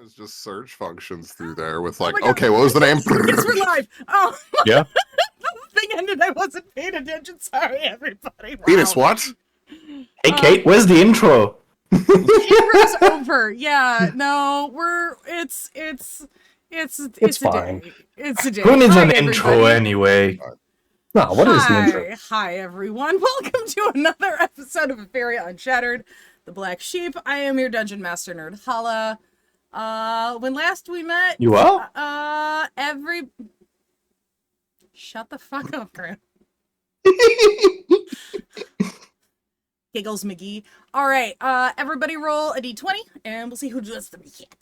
There's just search functions through there with Oh like, my God. okay, what was the name? Yes, we're live. Oh, Yeah. the thing ended. I wasn't paying attention. Sorry, everybody. Wow. Venus, what? Hey, Kate, where's the intro? Intro's over. Yeah, no, it's a fine. day. It's a day. Who needs Hi, an intro everybody. anyway? No, what is the intro? Hi, everyone. Welcome to another episode of Efferia Unshattered, the Black Sheep. I am your Dungeon Master Nerd Hala. When last we met, You are? Shut the fuck up, Grant. Giggles McGee. All right, everybody roll a d20, and we'll see who does the recap.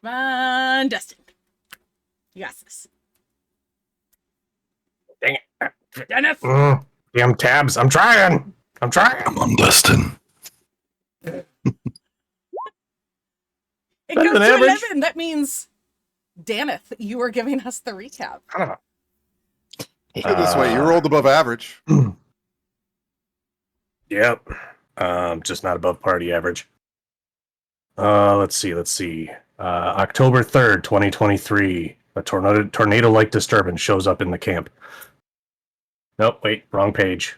Come on, Dustin. You got this. Dang it. Dennis. Damn tabs. I'm trying. Come on, Dustin. It goes to average. 11. That means, Daneth, you are giving us the recap. I don't know. Put it this way, you rolled above average. Yep. Just not above party average. Let's see. October 3rd, 2023. A tornado-like disturbance shows up in the camp. Nope, wait, wrong page.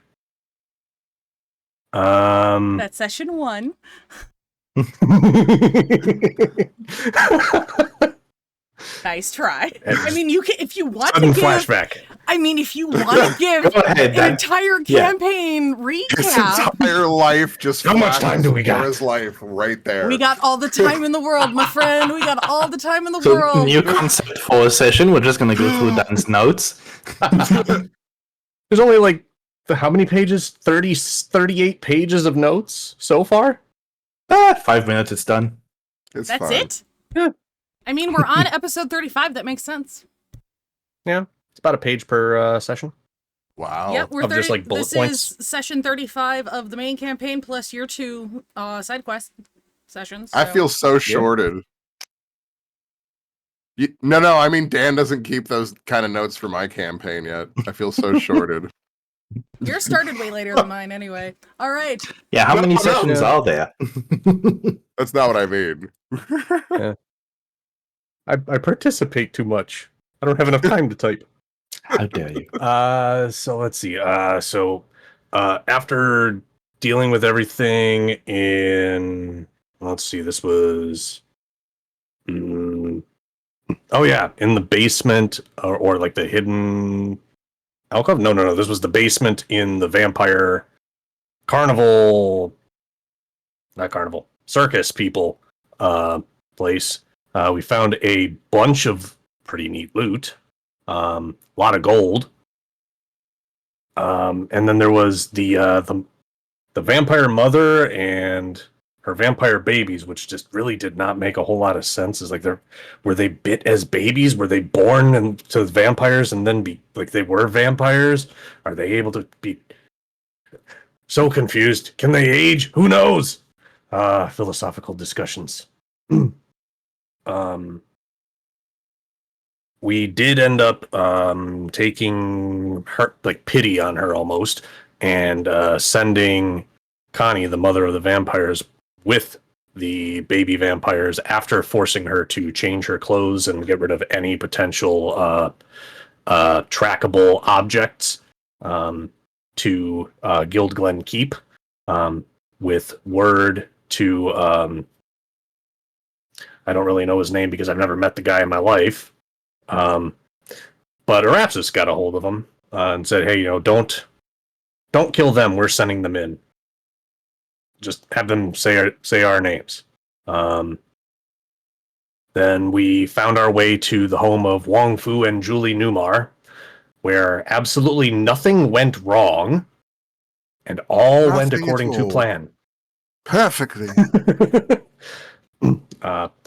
That's session 1. Nice try. I mean, you can if you want Sudden to give. flashback. I mean, if you want to give Go ahead, an entire campaign His recap, entire life just How much time do we got? His life right there. we got all the time in the world, my friend. We got all the time in the So, world. new concept for a session. We're just gonna go through Dan's notes. There's only like how many pages? 38 pages of notes so far? 5 minutes, it's done. It's That's fine. it? Yeah. I mean, we're on episode 35. That makes sense. Yeah, it's about a page per session. Wow. Yep, we're Of just, 30, like, bullet this points. is session 35 of the main campaign plus your 2 side quest sessions. I so- feel so shorted. No, I mean, Dan doesn't keep those kind of notes for my campaign yet. I feel so shorted. Yours started way later than mine anyway. All right. Yeah, how many No. sessions are there? That's not what I mean. I participate too much. I don't have enough time to type. How dare you? So let's see. After dealing with everything in, let's see, this was, in the basement or like the hidden alcove. No. This was the basement in the vampire circus people place. We found a bunch of pretty neat loot. A lot of gold. And then there was the vampire mother and her vampire babies, which just really did not make a whole lot of sense. Is like were they bit as babies? Were they born into vampires and then be like they were vampires? Are they able to be so confused? Can they age? Who knows? Philosophical discussions. We did end up taking her, like, pity on her almost, and sending Connie, the mother of the vampires, with the baby vampires after forcing her to change her clothes and get rid of any potential trackable objects to Guild Glen Keep, with word to I don't really know his name because I've never met the guy in my life. But Arapsis got a hold of him and said, "Hey, don't kill them. We're sending them in. Just have them say our names." Then we found our way to the home of Wong Fu and Julie Newmar, where absolutely nothing went wrong, and all went Nothing according at to all. plan. Perfectly.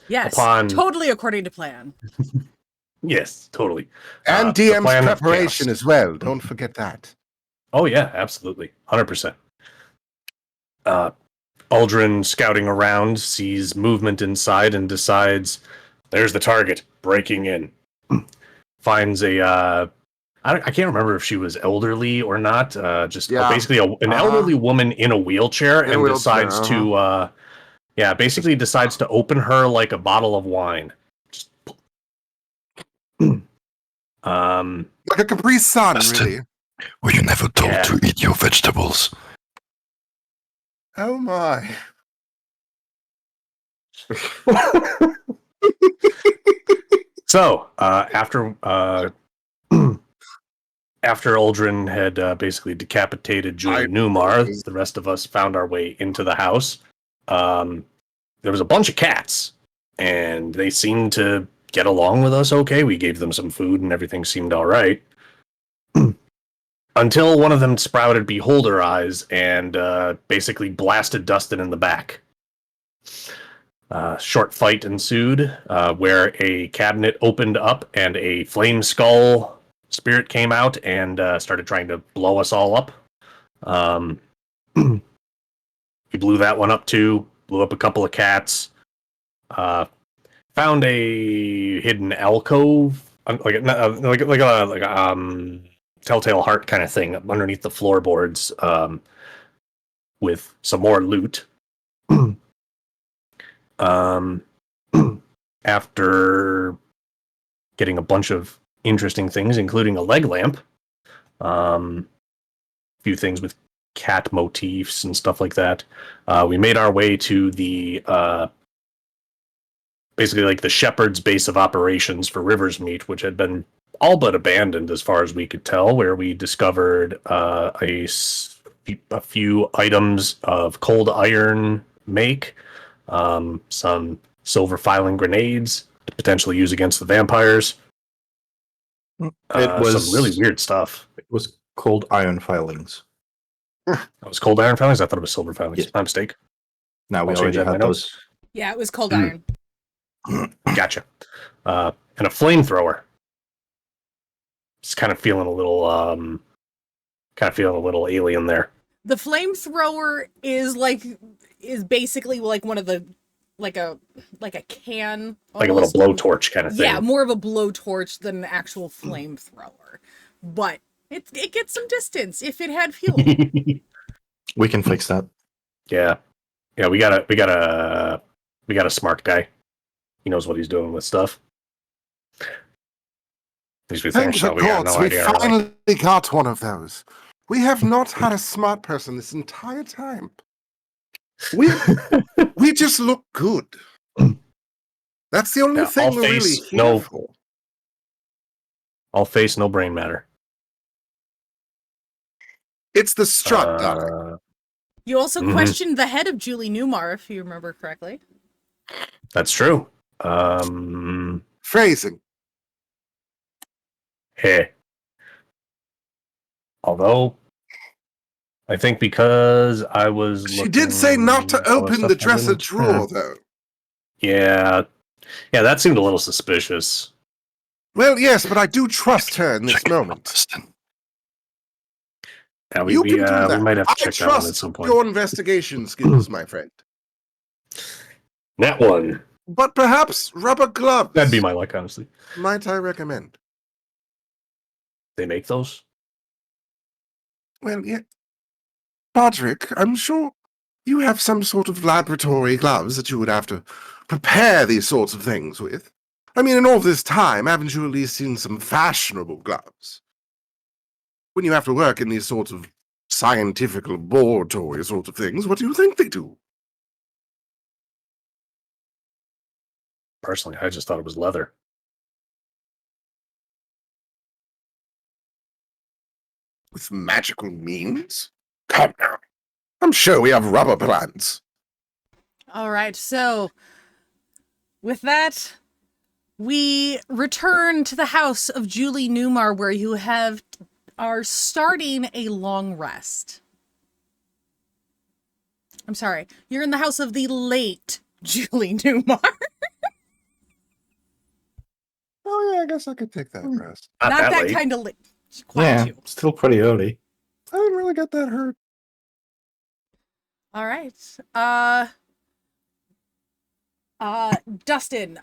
Yes. Upon- Totally according to plan. Yes, totally. And The DM's plan of preparation chaos. as well. Don't forget that. Oh yeah, absolutely, 100%. Uldren scouting around sees movement inside and decides, "There's the target breaking in." Finds a I can't remember if she was elderly or not. Just Yeah. basically an elderly woman in a wheelchair In a and wheelchair, decides to, basically decides to open her like a bottle of wine. Just, Like a Capri Sun, Justin. really. Were you never told Yeah. to eat your vegetables? Oh my. So after after Uldren had basically decapitated Julie Nimourn, the rest of us found our way into the house. There was a bunch of cats, and they seemed to get along with us okay. We gave them some food, and everything seemed all right. Until one of them sprouted beholder eyes and basically blasted Dustin in the back. Short fight ensued, where a cabinet opened up and a flame skull spirit came out and started trying to blow us all up. We blew that one up too, blew up a couple of cats, found a hidden alcove, like a telltale heart kind of thing underneath the floorboards, with some more loot. After getting a bunch of interesting things, including a leg lamp, a few things with cat motifs and stuff like that, we made our way to the basically like the shepherd's base of operations for River's Meat, which had been all but abandoned as far as we could tell, where we discovered a few items of cold iron make, some silver filing grenades to potentially use against the vampires. It was some really weird stuff. It was cold iron filings. That was cold iron filings? I thought it was silver filings. Yeah. My mistake. Now we I'll already change that in had my those. Yeah, it was cold iron. Gotcha. And a flamethrower. Just kind of feeling a little alien there. The flamethrower is basically like one of the like a can, Like a little almost. blowtorch kind of thing. Yeah, more of a blowtorch than an actual flamethrower. But it gets some distance if it had fuel. We can fix that. Yeah. We got a smart guy. He knows what he's doing with stuff. At least we think Thank so. the We got gods, no we idea. Right? finally got one of those. We have not had a smart person this entire time. We just look good. That's the only Yeah, thing all we're really face, here no- for. All face, no brain matter. It's the strut, darling. You also Mhm. questioned the head of Julie Newmar, if you remember correctly. That's true. Phrasing. Hey. Although, I think because I was She did say not to open the dresser drawer, though. Yeah, that seemed a little suspicious. Well, yes, but I do trust her in this Check it out, moment. Justin. Yeah, You can do that. we might have to I check that one at trust some point. your investigation skills, my friend. That one. But perhaps rubber gloves. That'd be my luck, honestly. Might I recommend? They make those? Well, yeah. Podrick, I'm sure you have some sort of laboratory gloves that you would have to prepare these sorts of things with. I mean, in all this time, haven't you at least seen some fashionable gloves? When you have to work in these sorts of scientific laboratory sorts of things, what do you think they do? Personally, I just thought it was leather. With magical means? Come now. I'm sure we have rubber plants. All right, so with that, we return to the house of Julie Newmar, where you are starting a long rest. I'm sorry, you're in the house of the late Julie Newmar. Oh, yeah, I guess I could take that rest. Not Not that late. kind of late. Quiet Yeah, you. still pretty early. I didn't really get that hurt. All right. Dustin,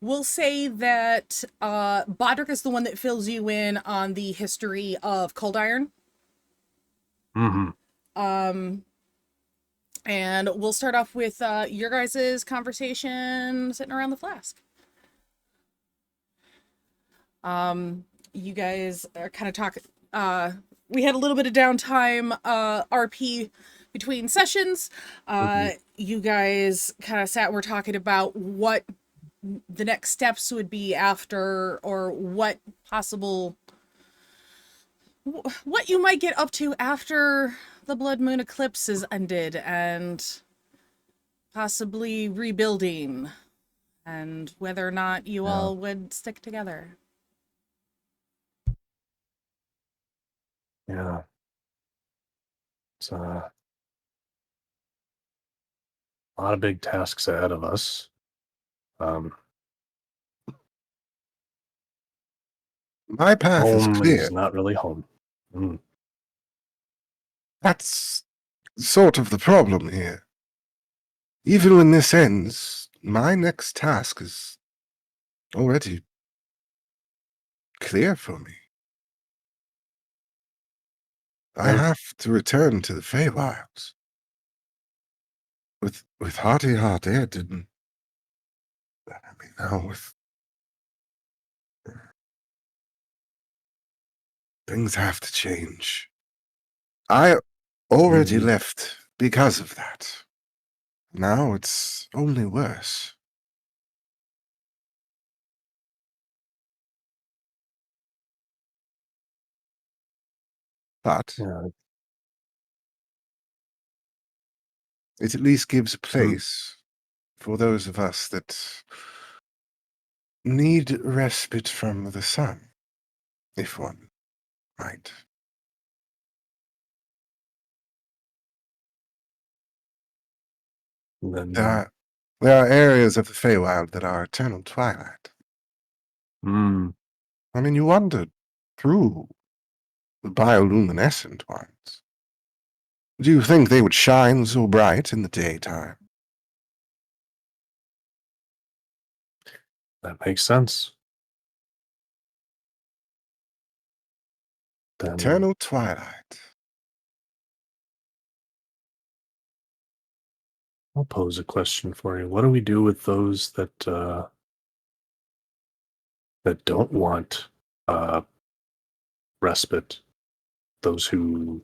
we'll say that Bodrick is the one that fills you in on the history of Cold Iron. Mm-hmm. And we'll start off with your guys' conversation sitting around the flask. You guys are kind of talking. We had a little bit of downtime, RP between sessions. You guys kind of sat and were talking about what the next steps would be after, or what you might get up to after the Blood Moon Eclipse is ended, and possibly rebuilding, and whether or not you all would stick together. Yeah. It's a lot of big tasks ahead of us. My path is Home clear. is not really home. Mm. That's sort of the problem here. Even when this ends, my next task is already clear for me. I have to return to the Feywilds. With Hartihar dead, and now with things have to change. I already left because of that. Now it's only worse. But it at least gives a place for those of us that need respite from the sun, if one might. There are areas of the Feywild that are eternal twilight. I mean, you wandered through the bioluminescent ones. Do you think they would shine so bright in the daytime? That makes sense. Eternal twilight. I'll pose a question for you. What do we do with those that don't want respite? Those who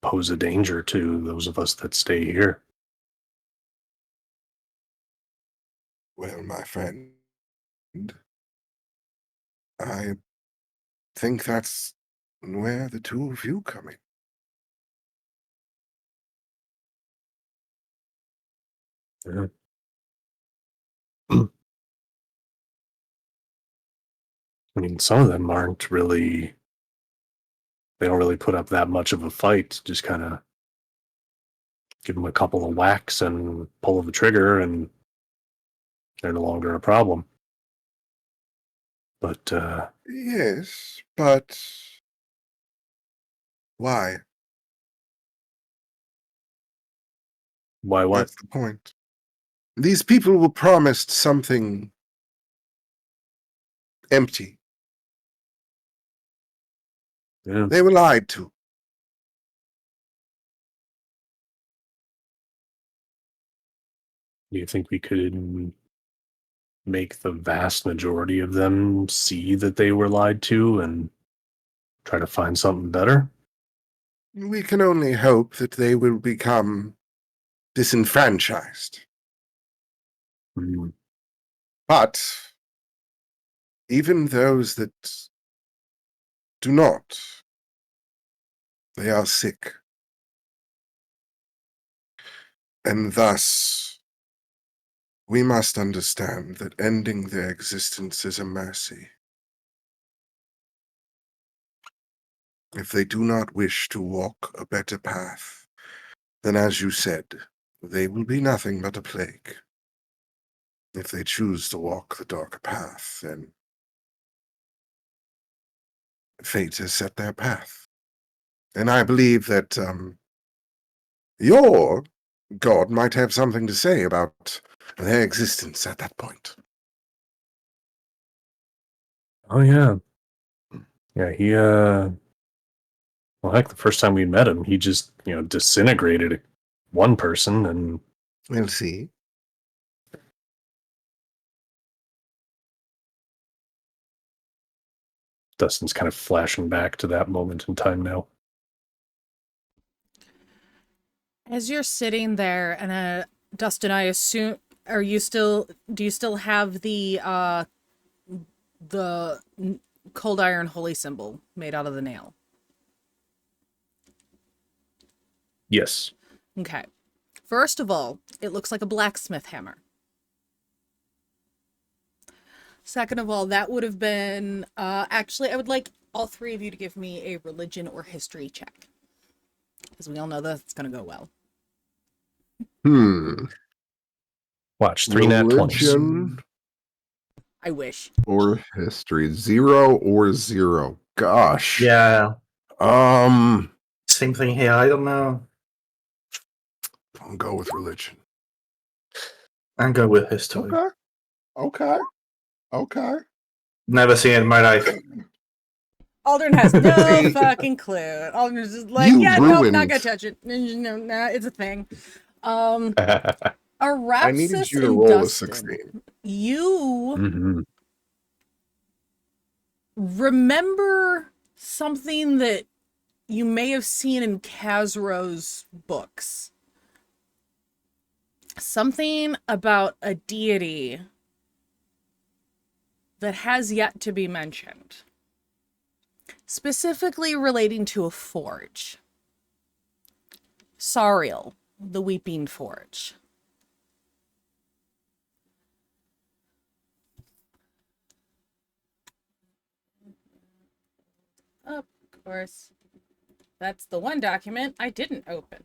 pose a danger to those of us that stay here. Well, my friend, I think that's where the two of you come in. Yeah. I mean, some of them aren't really, they don't really put up that much of a fight. Just kind of give them a couple of whacks and pull the trigger, and they're no longer a problem. But, Yes, but why? why what? That's the point. These people were promised something empty. Yeah. They were lied to. Do you think we could make the vast majority of them see that they were lied to and try to find something better? We can only hope that they will become disenfranchised. But even those that do not, they are sick. And thus, we must understand that ending their existence is a mercy. If they do not wish to walk a better path, then as you said, they will be nothing but a plague. If they choose to walk the darker path, then fate has set their path. And I believe that your god might have something to say about their existence at that point. Oh yeah. Yeah, well heck, the first time we met him, he just, disintegrated one person and We'll see. Dustin's kind of flashing back to that moment in time now. As you're sitting there, and Dustin, I assume, do you still have the cold iron holy symbol made out of the nail? Yes. Okay. First of all, it looks like a blacksmith hammer. Second of all, that would have been, actually, I would like all three of you to give me a religion or history check. Because we all know that's going to go well. Watch, 3 nat 20s. Religion I wish. or history. 0 or 0. Gosh. Yeah, Um, same thing here. I don't know. I'll go with religion. I'll go with history. Okay. Never seen it in my life. Uldren has no fucking clue. Uldren's just like, You yeah, nope, ruined- not gonna touch it. No, nah, it's a thing. Arapsis I needed you to and roll Dustin, a 16. you Mhm. remember something that you may have seen in Khazro's books. Something about a deity that has yet to be mentioned. Specifically relating to a forge. Sariel, the Weeping Forge. Of course. That's the one document I didn't open.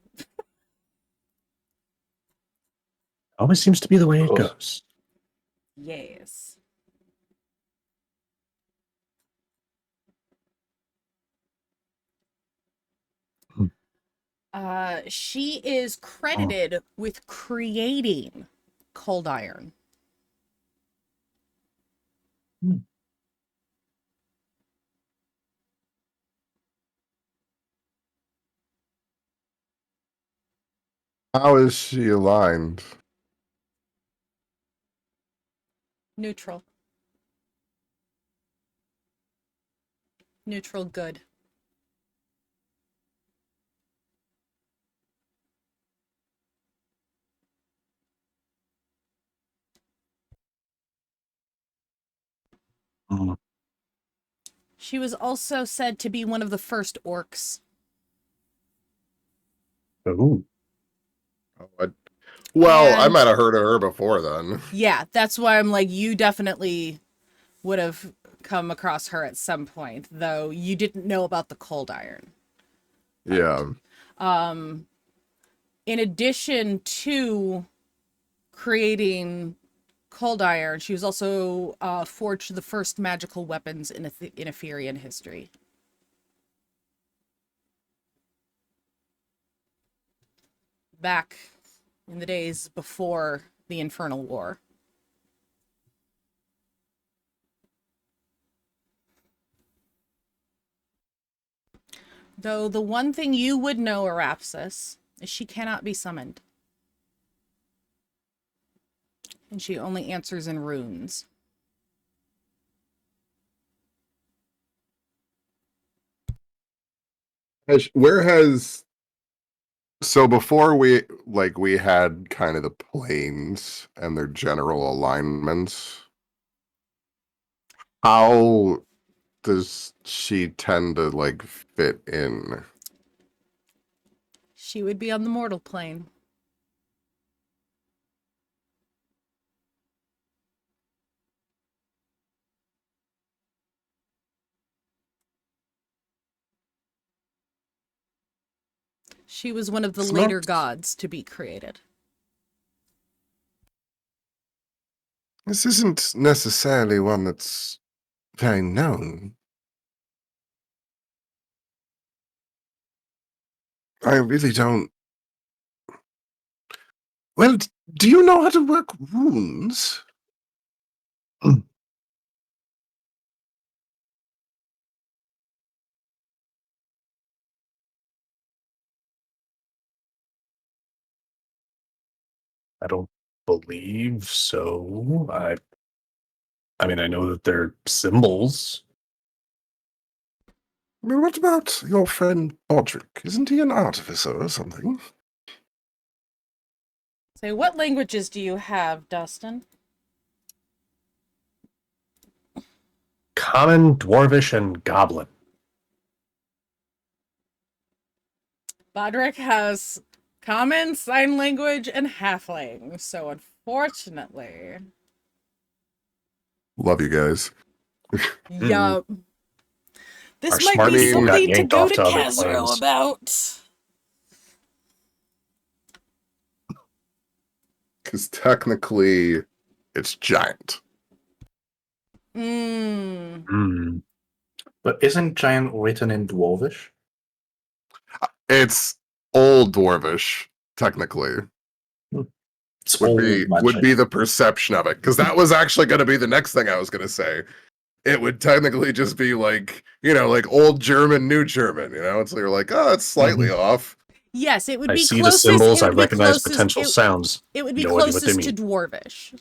Always seems to be the way it Cool. goes. Yes. She is credited with creating cold iron. How is she aligned? Neutral. Neutral good. Mm. She was also said to be one of the first orcs. Ooh. Well, I And- might have heard of her before then. Yeah, that's why I'm like, you definitely would have come across her at some point, though you didn't know about the cold iron. Yeah. In addition to creating cold iron, she was also forged the first magical weapons in Efferian history. Back in the days before the Infernal War. Though the one thing you would know, Arapsis, is she cannot be summoned. And she only answers in runes. Where has so before we had kind of the planes and their general alignments. How does she tend to fit in? She would be on the mortal plane. She was one of the It's later not- gods to be created. This isn't necessarily one that's very known. I really don't. Well, do you know how to work runes? I don't believe so. I mean, I know that they're symbols. Well, what about your friend Bodrick? Isn't he an artificer or something? So what languages do you have, Dustin? Common, Dwarvish, and Goblin. Bodrick has Common, Sign Language, and Halfling. So unfortunately... Love you guys. Yup. This Our might smart be people got something to yanked go off to to other Kazro plans. about. Because technically, it's giant. Mmm. But isn't giant written in Dwarvish? It's Old Dwarvish, technically. It's Would old be magic. the perception of it. Because that was actually going to be the next thing I was going to say. It would technically just be like, like Old German, New German, It's you're like, oh, it's slightly off. Yes, it would I be see closest. the symbols. It I would be recognize closest, potential sounds. It would be No idea what they closest to mean. Dwarvish.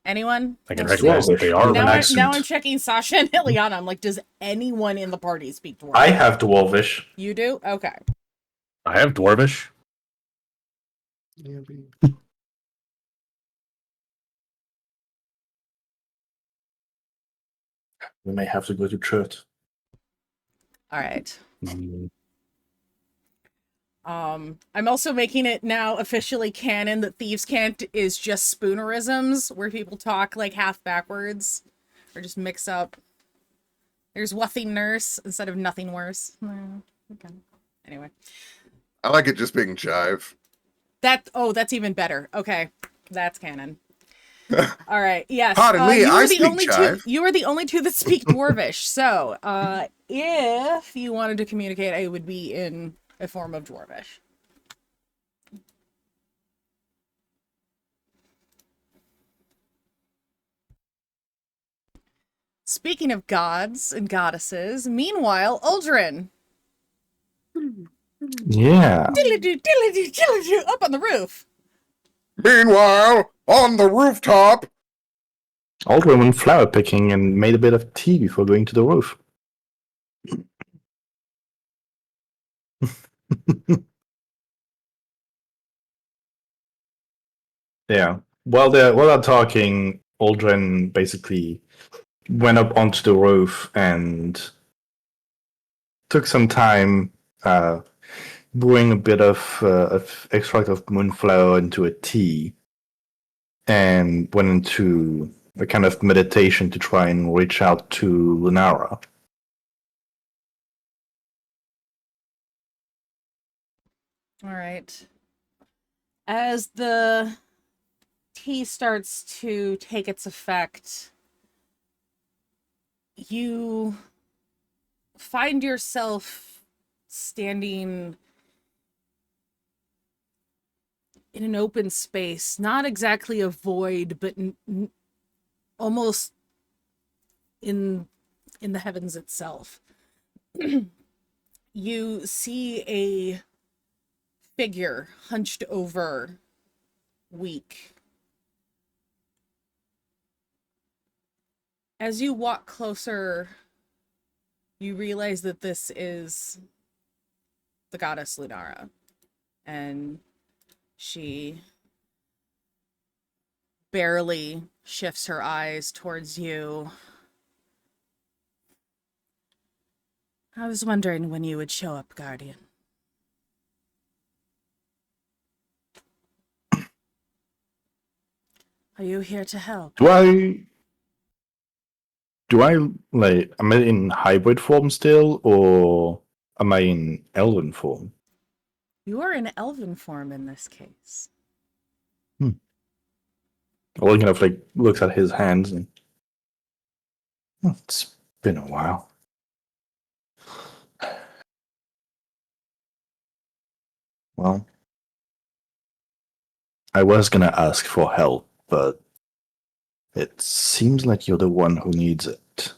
Anyone? I can Wants to- recognize that they are Now, related. now I'm checking Sasha and Ileana. I'm like, does anyone in the party speak Dwarvish? I have Dwarvish. You do? Okay. I have Dwarvish. We may have to go to church. All right. Mm, I'm also making it now officially canon that Thieves' Cant is just spoonerisms, where people talk like half backwards, or just mix up. There's Wuthing Nurse instead of Nothing Worse. Okay. Anyway. I like it just being jive. That's even better. Okay. That's canon. All right. Yes. Pardon me, you I are the speak only jive. two. You are the only two that speak Dwarvish. So, if you wanted to communicate, I would be in a form of Dwarvish. Speaking of gods and goddesses, meanwhile, Uldren. Yeah. Diddly-doo, diddly-doo, diddly-doo, up on the roof. Meanwhile, on the rooftop. Uldren went flower picking and made a bit of tea before going to the roof. Yeah. While they're talking, Uldren basically went up onto the roof and took some time brewing a bit of extract of moonflower into a tea, and went into a kind of meditation to try and reach out to Lunara. All right. As the tea starts to take its effect, you find yourself standing in an open space, not exactly a void, but almost in the heavens itself. You see a figure hunched over, weak. As you walk closer, you realize that this is the goddess Lunara, and she barely shifts her eyes towards you. I was wondering when you would show up, Guardian. Are you here to help? Do I like? Am I in hybrid form still, or am I in elven form? You are in elven form in this case. Or kind of like looks at his hands and it's been a while. Well, I was gonna ask for help, but it seems like you're the one who needs it.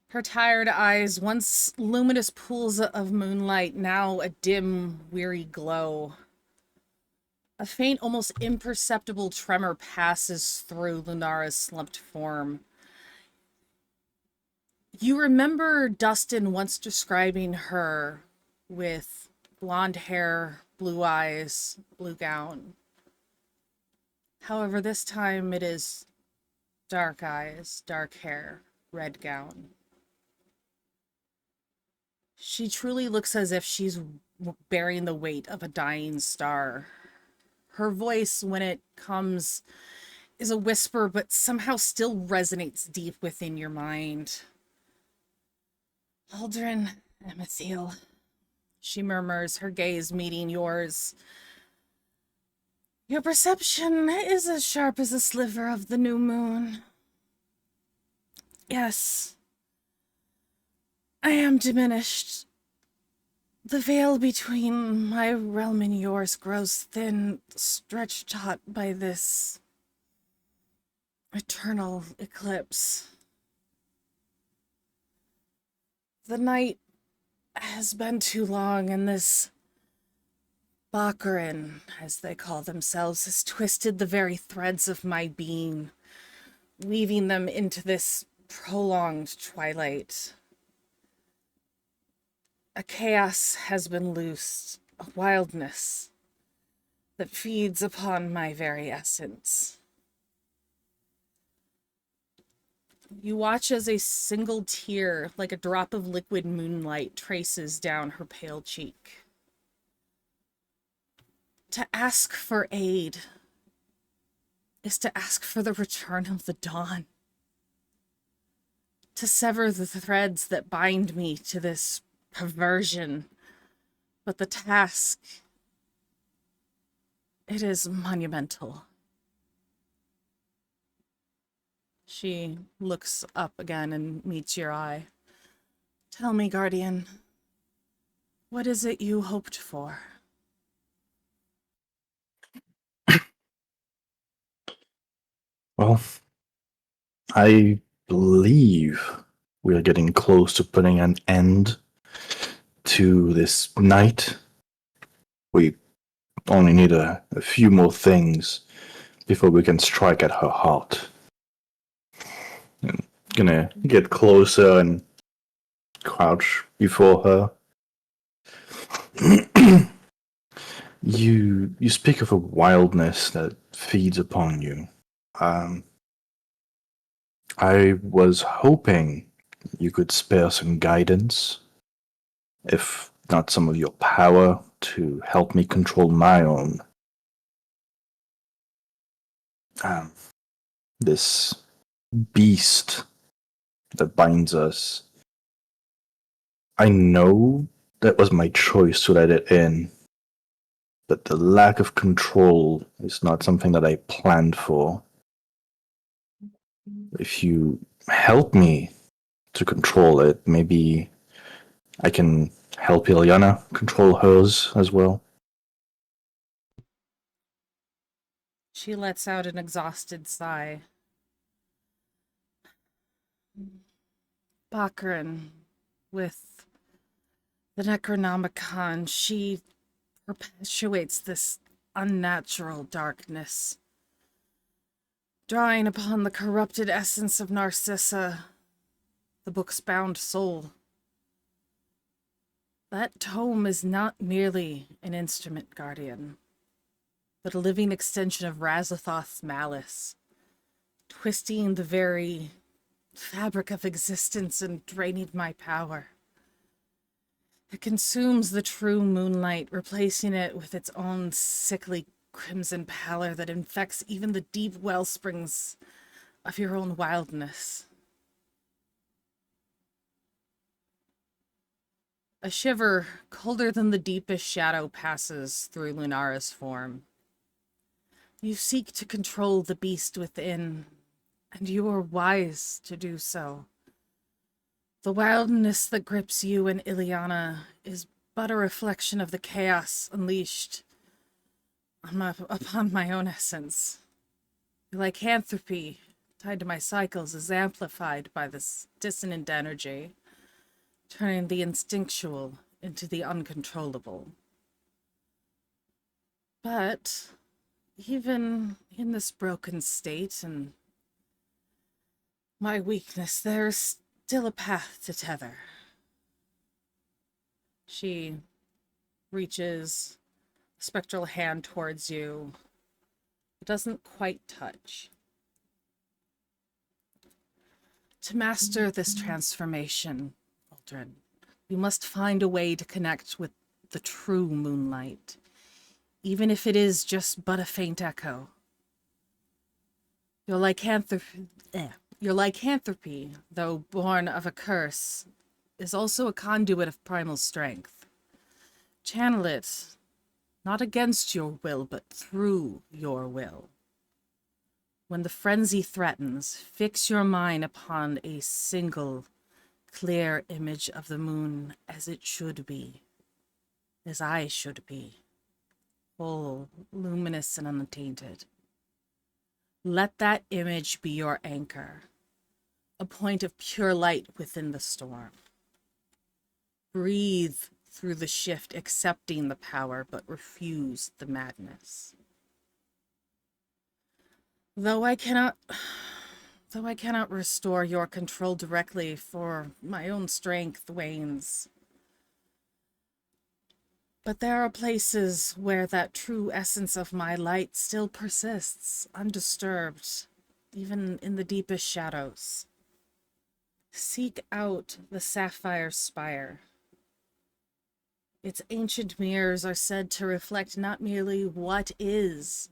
Her tired eyes, once luminous pools of moonlight, now a dim, weary glow. A faint, almost imperceptible tremor passes through Lunara's slumped form. You remember Dustin once describing her with blonde hair, blue eyes, blue gown. However, this time it is dark eyes, dark hair, red gown. She truly looks as if she's bearing the weight of a dying star. Her voice, when it comes, is a whisper, but somehow still resonates deep within your mind. Uldren, Amethyl, she murmurs, her gaze meeting yours. Your perception is as sharp as a sliver of the new moon. Yes, I am diminished. The veil between my realm and yours grows thin, stretched taut by this eternal eclipse. The night has been too long, and this Baccaryn, as they call themselves, has twisted the very threads of my being, weaving them into this prolonged twilight. A chaos has been loosed, a wildness that feeds upon my very essence. You watch as a single tear, like a drop of liquid moonlight, traces down her pale cheek. To ask for aid is to ask for the return of the dawn. To sever the threads that bind me to this perversion. But the task, it is monumental. She looks up again and meets your eye. Tell me, Guardian, what is it you hoped for? Well, I believe we are getting close to putting an end to this night. We only need a few more things before we can strike at her heart. I'm gonna get closer and crouch before her. You speak of a wildness that feeds upon you. I was hoping you could spare some guidance, if not some of your power, to help me control my own. This beast that binds us. I know that was my choice to let it in, but the lack of control is not something that I planned for. If you help me to control it, maybe I can help Ilyana control hers as well. She lets out an exhausted sigh. Baccaryn, with the Necronomicon, she perpetuates this unnatural darkness, drawing upon the corrupted essence of Narcissa, the book's bound soul. That tome is not merely an instrument, Guardian, but a living extension of Razathoth's malice, twisting the very fabric of existence and draining my power. It consumes the true moonlight, replacing it with its own sickly crimson pallor that infects even the deep wellsprings of your own wildness. A shiver colder than the deepest shadow passes through Lunara's form. You seek to control the beast within, and you are wise to do so. The wildness that grips you and Ileana is but a reflection of the chaos unleashed upon my own essence. The lycanthropy tied to my cycles is amplified by this dissonant energy, turning the instinctual into the uncontrollable. But even in this broken state and my weakness, there's still a path to tether. She reaches a spectral hand towards you. It doesn't quite touch. To master this transformation, Uldren, you must find a way to connect with the true moonlight, even if it is just but a faint echo. Your lycanthropy, though born of a curse, is also a conduit of primal strength. Channel it, not against your will, but through your will. When the frenzy threatens, fix your mind upon a single, clear image of the moon as it should be, as I should be, full, luminous, and untainted. Let that image be your anchor, a point of pure light within the storm. Breathe through the shift, accepting the power, but refuse the madness. Though I cannot restore your control directly, for my own strength wanes. But there are places where that true essence of my light still persists, undisturbed, even in the deepest shadows. Seek out the Sapphire Spire. Its ancient mirrors are said to reflect not merely what is,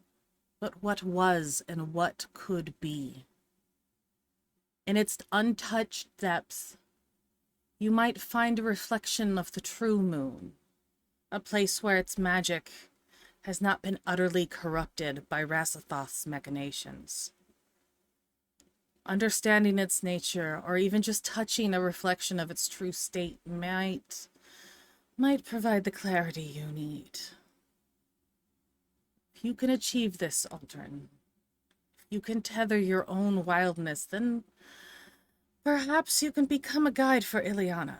but what was and what could be. In its untouched depths, you might find a reflection of the true moon, a place where its magic has not been utterly corrupted by Rasathoth's machinations. Understanding its nature, or even just touching a reflection of its true state, might provide the clarity you need. If you can achieve this, Uldren, if you can tether your own wildness, then perhaps you can become a guide for Ileana.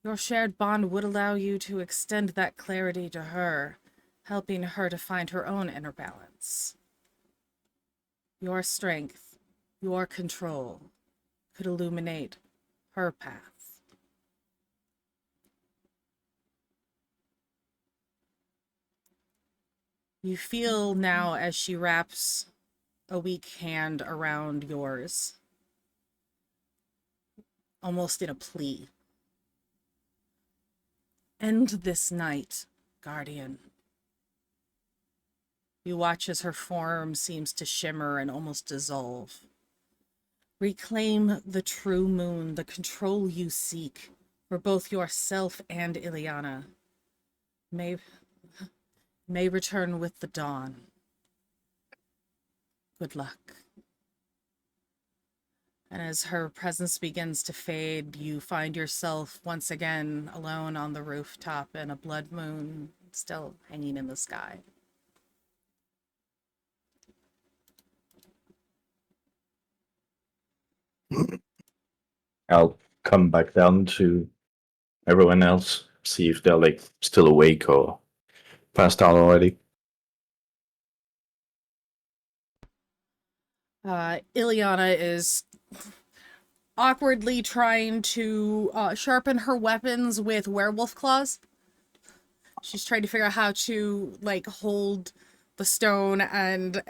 Your shared bond would allow you to extend that clarity to her, helping her to find her own inner balance. Your strength, your control, could illuminate her path. You feel now as she wraps a weak hand around yours, almost in a plea. End this night, Guardian. You watch as her form seems to shimmer and almost dissolve. Reclaim the true moon, the control you seek for both yourself and Ileana. May return with the dawn. Good luck. And as her presence begins to fade, you find yourself once again alone on the rooftop and a blood moon still hanging in the sky. I'll come back down to everyone else, see if they're like still awake or passed out already. Ileana is awkwardly trying to sharpen her weapons with werewolf claws. She's trying to figure out how to like hold the stone and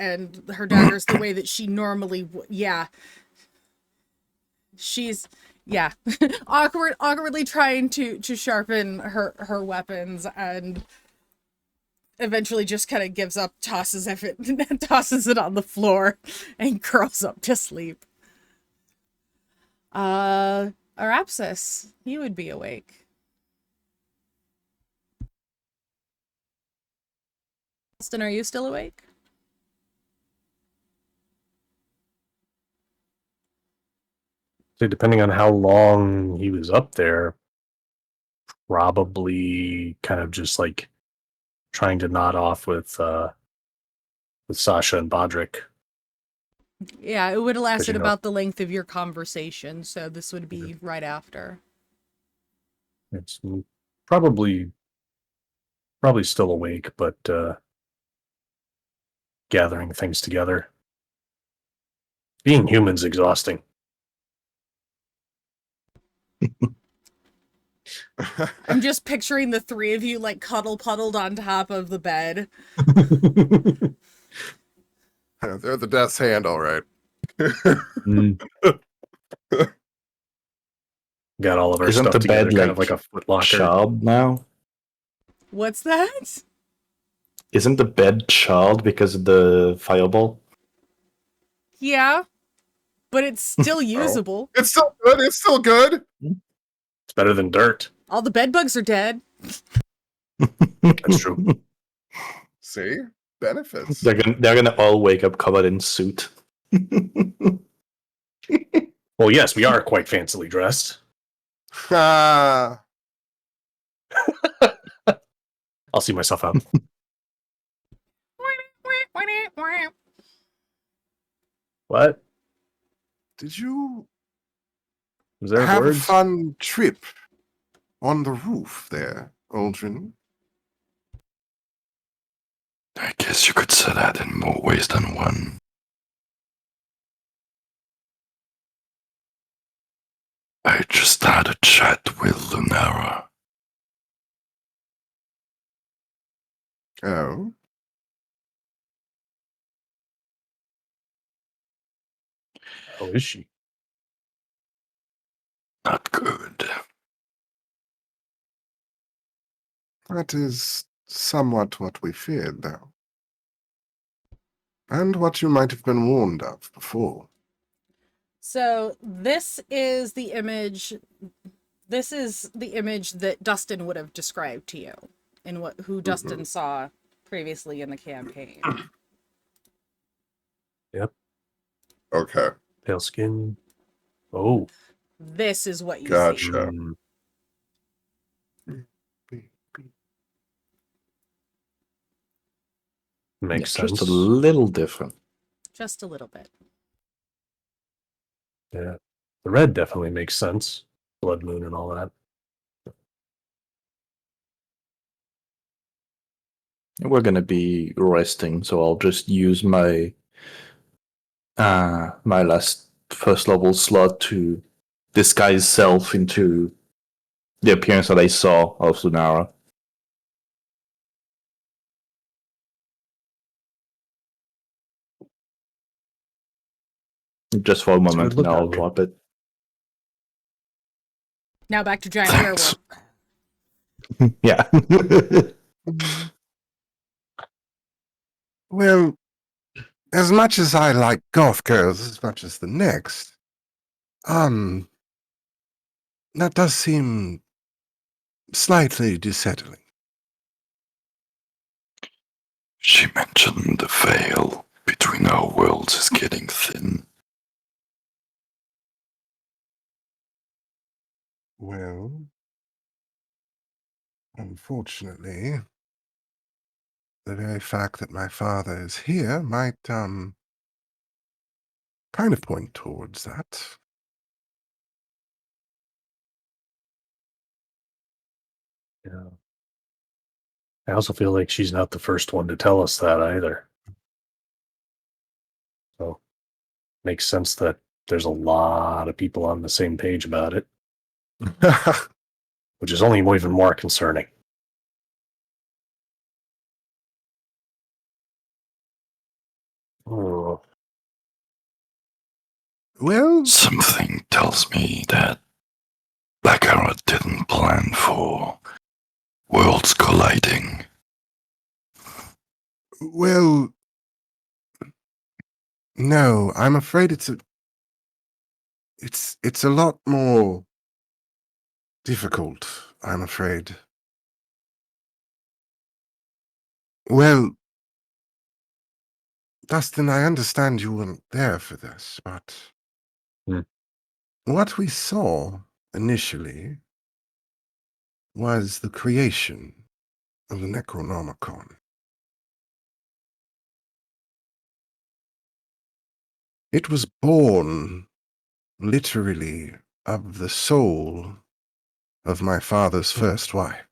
her daggers the way that she normally she's awkwardly trying to sharpen her weapons, and eventually just kind of gives up, tosses it on the floor and curls up to sleep. Arapsis, you would be awake. Austin, are you still awake? So depending on how long he was up there, probably kind of just like trying to nod off with Sasha and Bodrick. Yeah, it would have lasted you know- about the length of your conversation, so this would be right after. It's probably still awake, but gathering things together. Being human's exhausting. I'm just picturing the three of you like puddled on top of the bed. They're the death's hand, all right. Got all of our Isn't stuff the together, bed kind of like like a footlocker. charred now? What's that? Isn't the bed charred because of the fireball? Yeah, but it's still usable. It's still good. It's still good. It's better than dirt. All the bed bugs are dead. That's true. See? Benefits. They're gonna all wake up covered in soot. Well, yes, we are quite fancily dressed. Ah. I'll see myself out. What? Did you Was there have words? a fun trip on the roof there, Uldren? I guess you could say that in more ways than one. I just had a chat with Lunara. Oh. How is she? Not good. That is somewhat what we feared, though. And what you might have been warned of before. So this is the image. This is the image that Dustin would have described to you, and who Dustin saw previously in the campaign. Yep. Okay. Pale skin. Oh. This is what you see. Gotcha. Mm. Makes sense. Just a little different. Just a little bit. Yeah. The red definitely makes sense. Blood moon and all that. We're gonna be resting, so I'll just use my my last first level slot to disguise self into the appearance that I saw of Lunara. Just for a That's a moment, good look and I'll on you. drop it. Now back to giant Thanks. werewolf. Yeah. Well, as much as I like goth girls as much as the next, that does seem slightly unsettling. She mentioned the veil between our worlds is getting thin. Well, unfortunately, the very fact that my father is here might, kind of point towards that. Yeah. I also feel like she's not the first one to tell us that either. So makes sense that there's a lot of people on the same page about it, which is only even more concerning. Oh, Well, Something tells me that Baccaryn didn't plan for worlds colliding. well, no, I'm afraid it's a lot more difficult, I'm afraid. Well, Dustin, I understand you weren't there for this, but Hmm. What we saw initially was the creation of the Necronomicon. It was born, literally, of the soul of my father's first wife.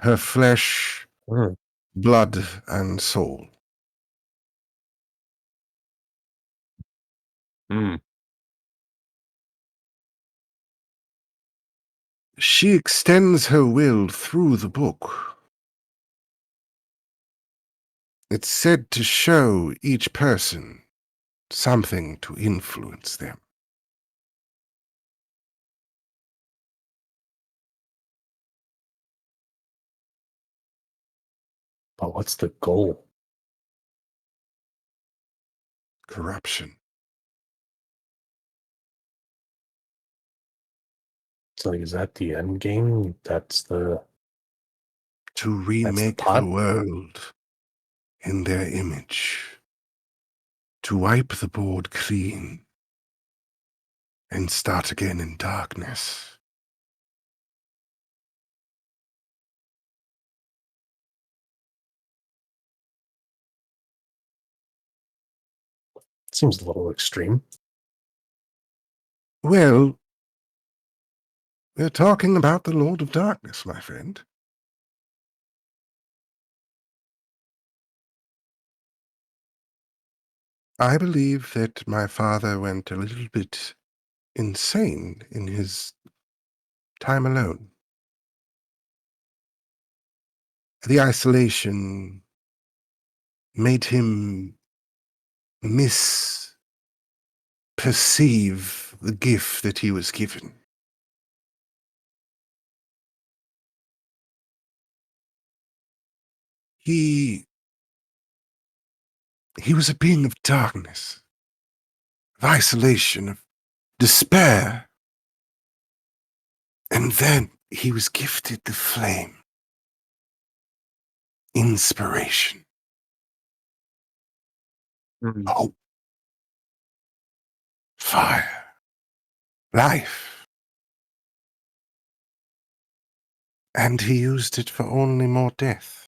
Her flesh, Mm. blood, and soul. Mm. She extends her will through the book. It's said to show each person something to influence them. But what's the goal? Corruption. It's like, is that the end game? That's the To remake the plot? world in their image. To wipe the board clean and start again in darkness. Seems a little extreme. Well, we're talking about the Lord of Darkness, my friend. I believe that my father went a little bit insane in his time alone. The isolation made him misperceive the gift that he was given. He was a being of darkness, of isolation, of despair. And then he was gifted the flame. Inspiration. Hope. Fire. Life. And he used it for only more death.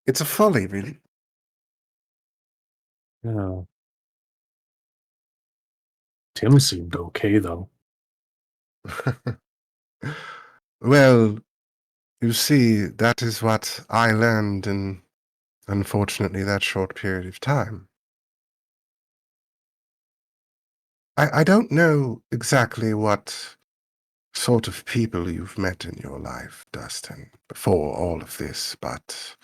It's a folly, really. Yeah. Tim seemed okay, though. Well, you see, that is what I learned in, unfortunately, that short period of time. I don't know exactly what sort of people you've met in your life, Dustin, before all of this, but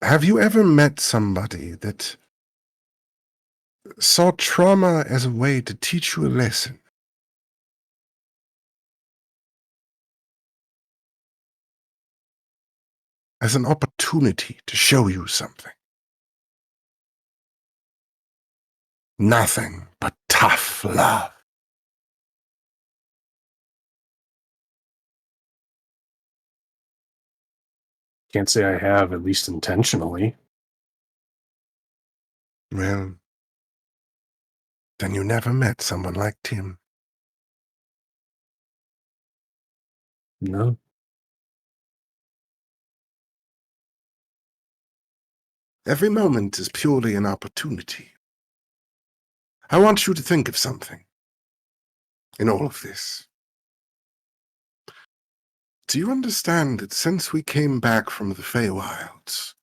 have you ever met somebody that saw trauma as a way to teach you a lesson? As an opportunity to show you something? Nothing but tough love. Can't say I have, at least intentionally. Well, then you never met someone like Tim. No. Every moment is purely an opportunity. I want you to think of something in all of this. Do you understand that since we came back from the Feywilds,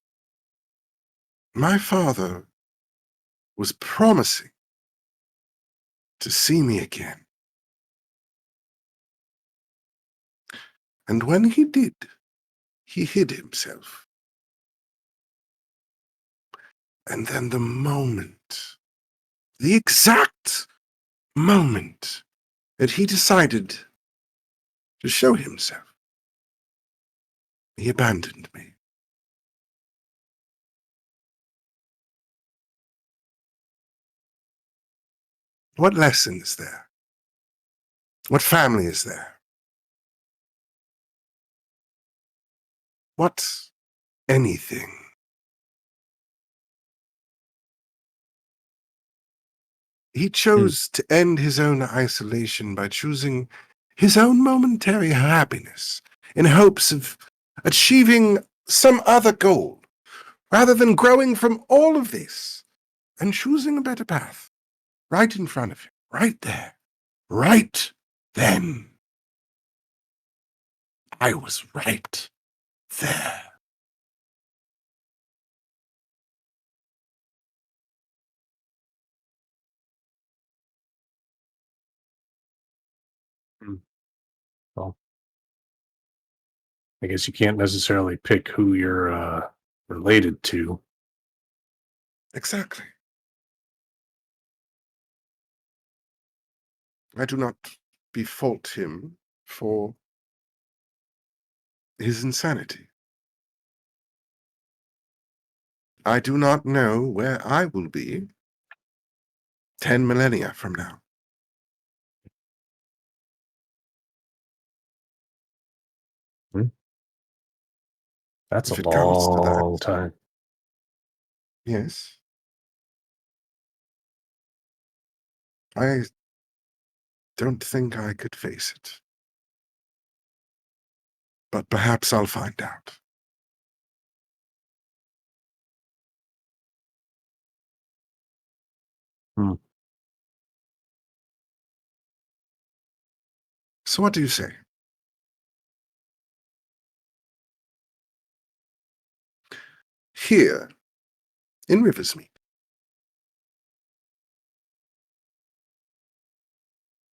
my father was promising to see me again? And when he did, he hid himself. And then the exact moment that he decided to show himself, he abandoned me. What lesson is there? What family is there? What anything? He chose to end his own isolation by choosing his own momentary happiness in hopes of achieving some other goal, rather than growing from all of this and choosing a better path right in front of him, right there, right then. I was right there. Well, I guess you can't necessarily pick who you're related to. Exactly. I do not befault him for his insanity. I do not know where I will be 10 millennia from now. That's If a it comes to that. long time. Yes. I don't think I could face it. But perhaps I'll find out. So what do you say? Here, in Riversmeet,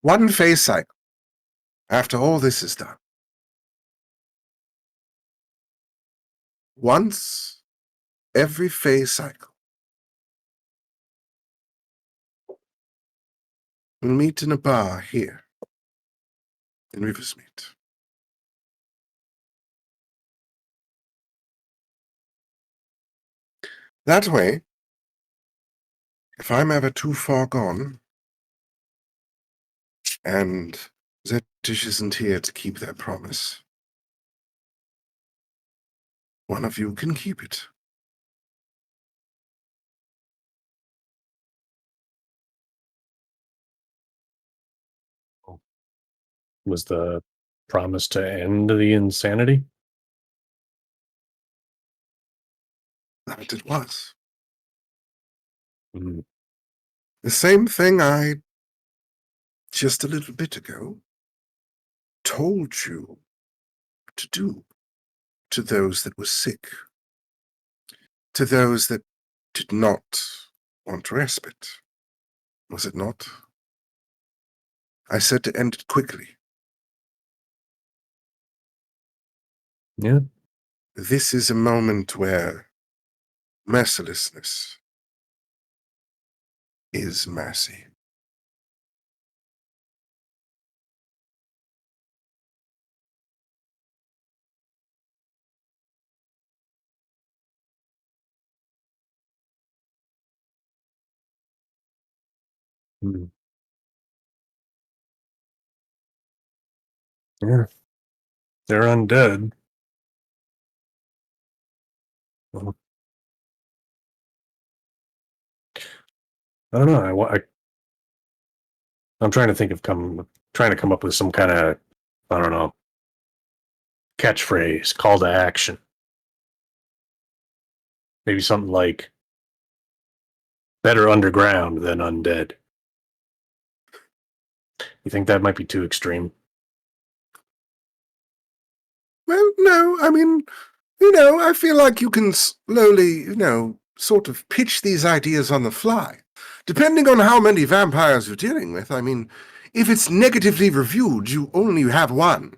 one phase cycle, after all this is done. Once every phase cycle. We'll meet in a bar here, in Riversmeet. That way, if I'm ever too far gone, and Zetish isn't here to keep their promise, one of you can keep it. Was the promise to end the insanity? That it was. Mm. The same thing I, just a little bit ago, told you to do to those that were sick, to those that did not want respite. Was it not? I said to end it quickly. Yeah. This is a moment where mercilessness is mercy. Mm. Yeah. They're undead. Well, I don't know. I'm trying to think of trying to come up with some kind of, I don't know, catchphrase, call to action. Maybe something like better underground than undead. You think that might be too extreme? Well, no, I mean, I feel like you can slowly, sort of pitch these ideas on the fly. Depending on how many vampires you're dealing with, I mean, if it's negatively reviewed, you only have one.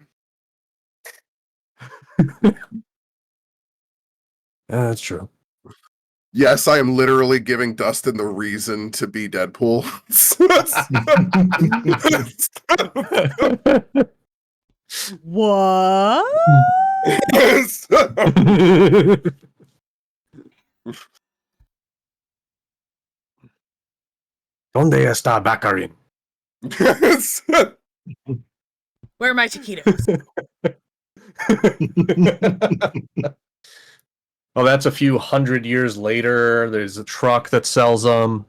Yeah, that's true. Yes, I am literally giving Dustin the reason to be Deadpool. What? ¿Dónde está Baccaryn? Where are my taquitos? Oh, that's a few hundred years later. There's a truck that sells them.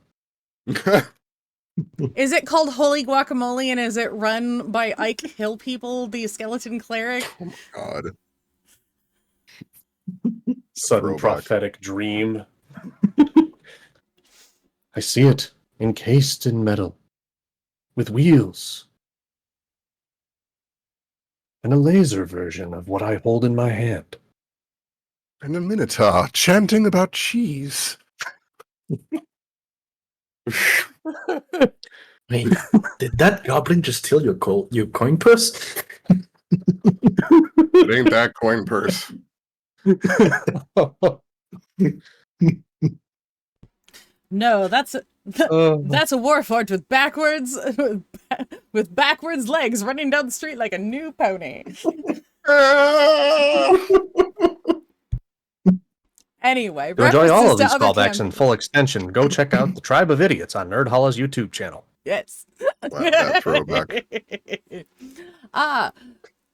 Is it called Holy Guacamole, and is it run by Ike Hill People, the skeleton cleric? Oh my god. Sudden Throwback. prophetic dream. I see it, encased in metal, with wheels, and a laser version of what I hold in my hand. And a minotaur chanting about cheese. Wait, did that goblin just steal your coin purse? It ain't that coin purse. No, that's a warforged with backwards legs running down the street like a new pony. Anyway, To enjoy all of references to these other callbacks in full extension, go check out the Tribe of Idiots on Nerd Hollow's YouTube channel. Yes. Wow, that throwback.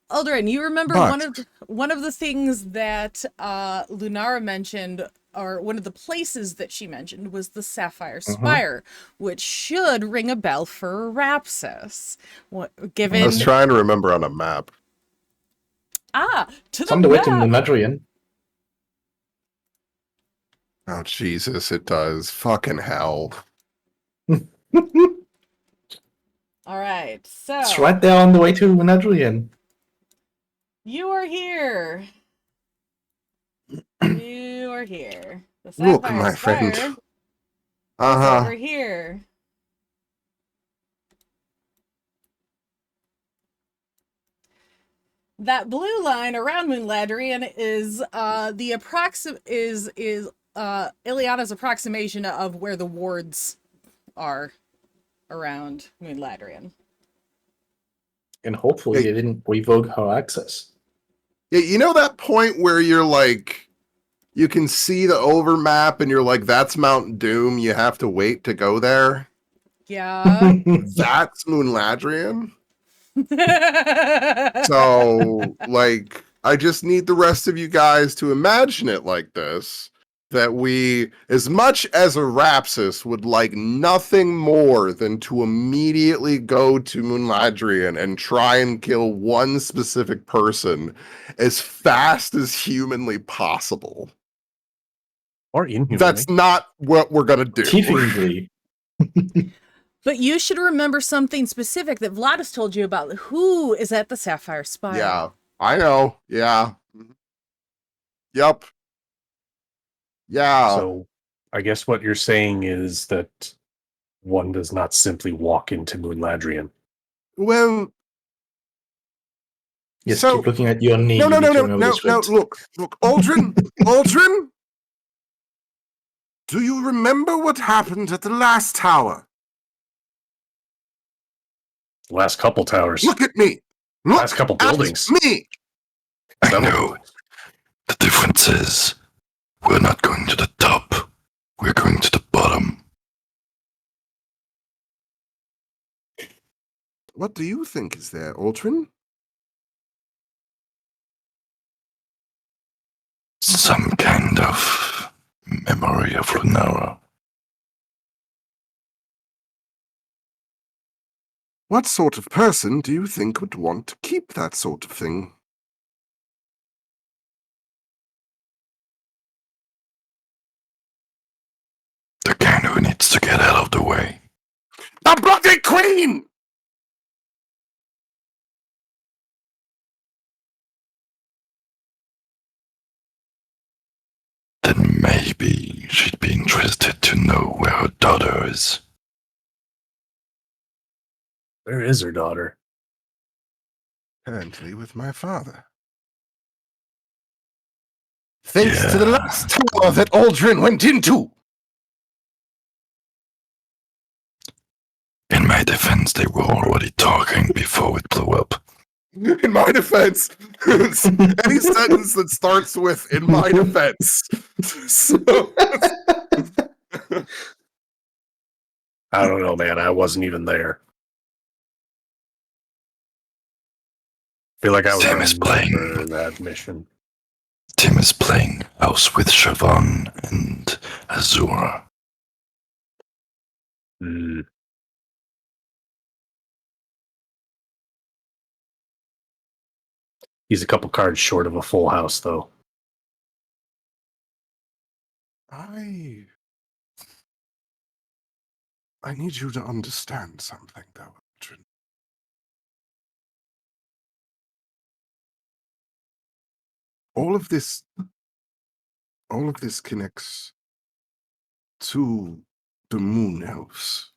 Uldren, you remember But- one of the things that Lunara mentioned, or one of the places that she mentioned, was the Sapphire Spire, which should ring a bell for Rapsis. Given I was trying to remember on a map. to It's the on the way to map. Madrian. Oh, Jesus, it does. Fucking hell. All right, so It's right there on the way to Madrian. you are here. You are here. The Look, Sapphire my friend. Spire is Uh-huh. over here. That blue line around Moonladrian is Ileana's approximation of where the wards are around Moonladrian. And hopefully Hey. they didn't revoke her access. Yeah, you know that point where you're like, you can see the overmap and you're like, that's Mount Doom, you have to wait to go there? Yeah. That's Moonladrian? So, like, I just need the rest of you guys to imagine it like this. That we, as much as a Rapsis would like nothing more than to immediately go to Moonladrian and try and kill one specific person as fast as humanly possible. Or inhumanly. That's not what we're gonna do. Teethingly. But you should remember something specific that Vladis told you about. Who is at the Sapphire Spire? Yeah, I know. Yeah. Yep. Yeah. So I guess what you're saying is that one does not simply walk into Moonladrian. Well, Yes, So- keep looking at your knee. no, you need to no. remember this right. Look, Uldren, Uldren. Do you remember what happened at the last tower? Last couple towers. Look at me. Look Last couple at buildings. me. I know. The difference is, we're not going to the top. We're going to the bottom. What do you think is there, Uldren? Some kind of memory of Lunara. What sort of person do you think would want to keep that sort of thing? The kind who needs to get out of the way. The bloody queen! Then maybe she'd be interested to know where her daughter is. Where is her daughter? Apparently with my father. Thanks to the Yeah. last tower that Uldren went into! In my defense, they were already talking before it blew up. In my defense, any sentence that starts with "in my defense." So, I don't know, man. I wasn't even there. feel like I was Tim is playing. remember that mission. Tim is playing house with Siobhan and Azura. Mm. He's a couple cards short of a full house, though. I need you to understand something, though, Uldren. All of this connects to the Moon Elves.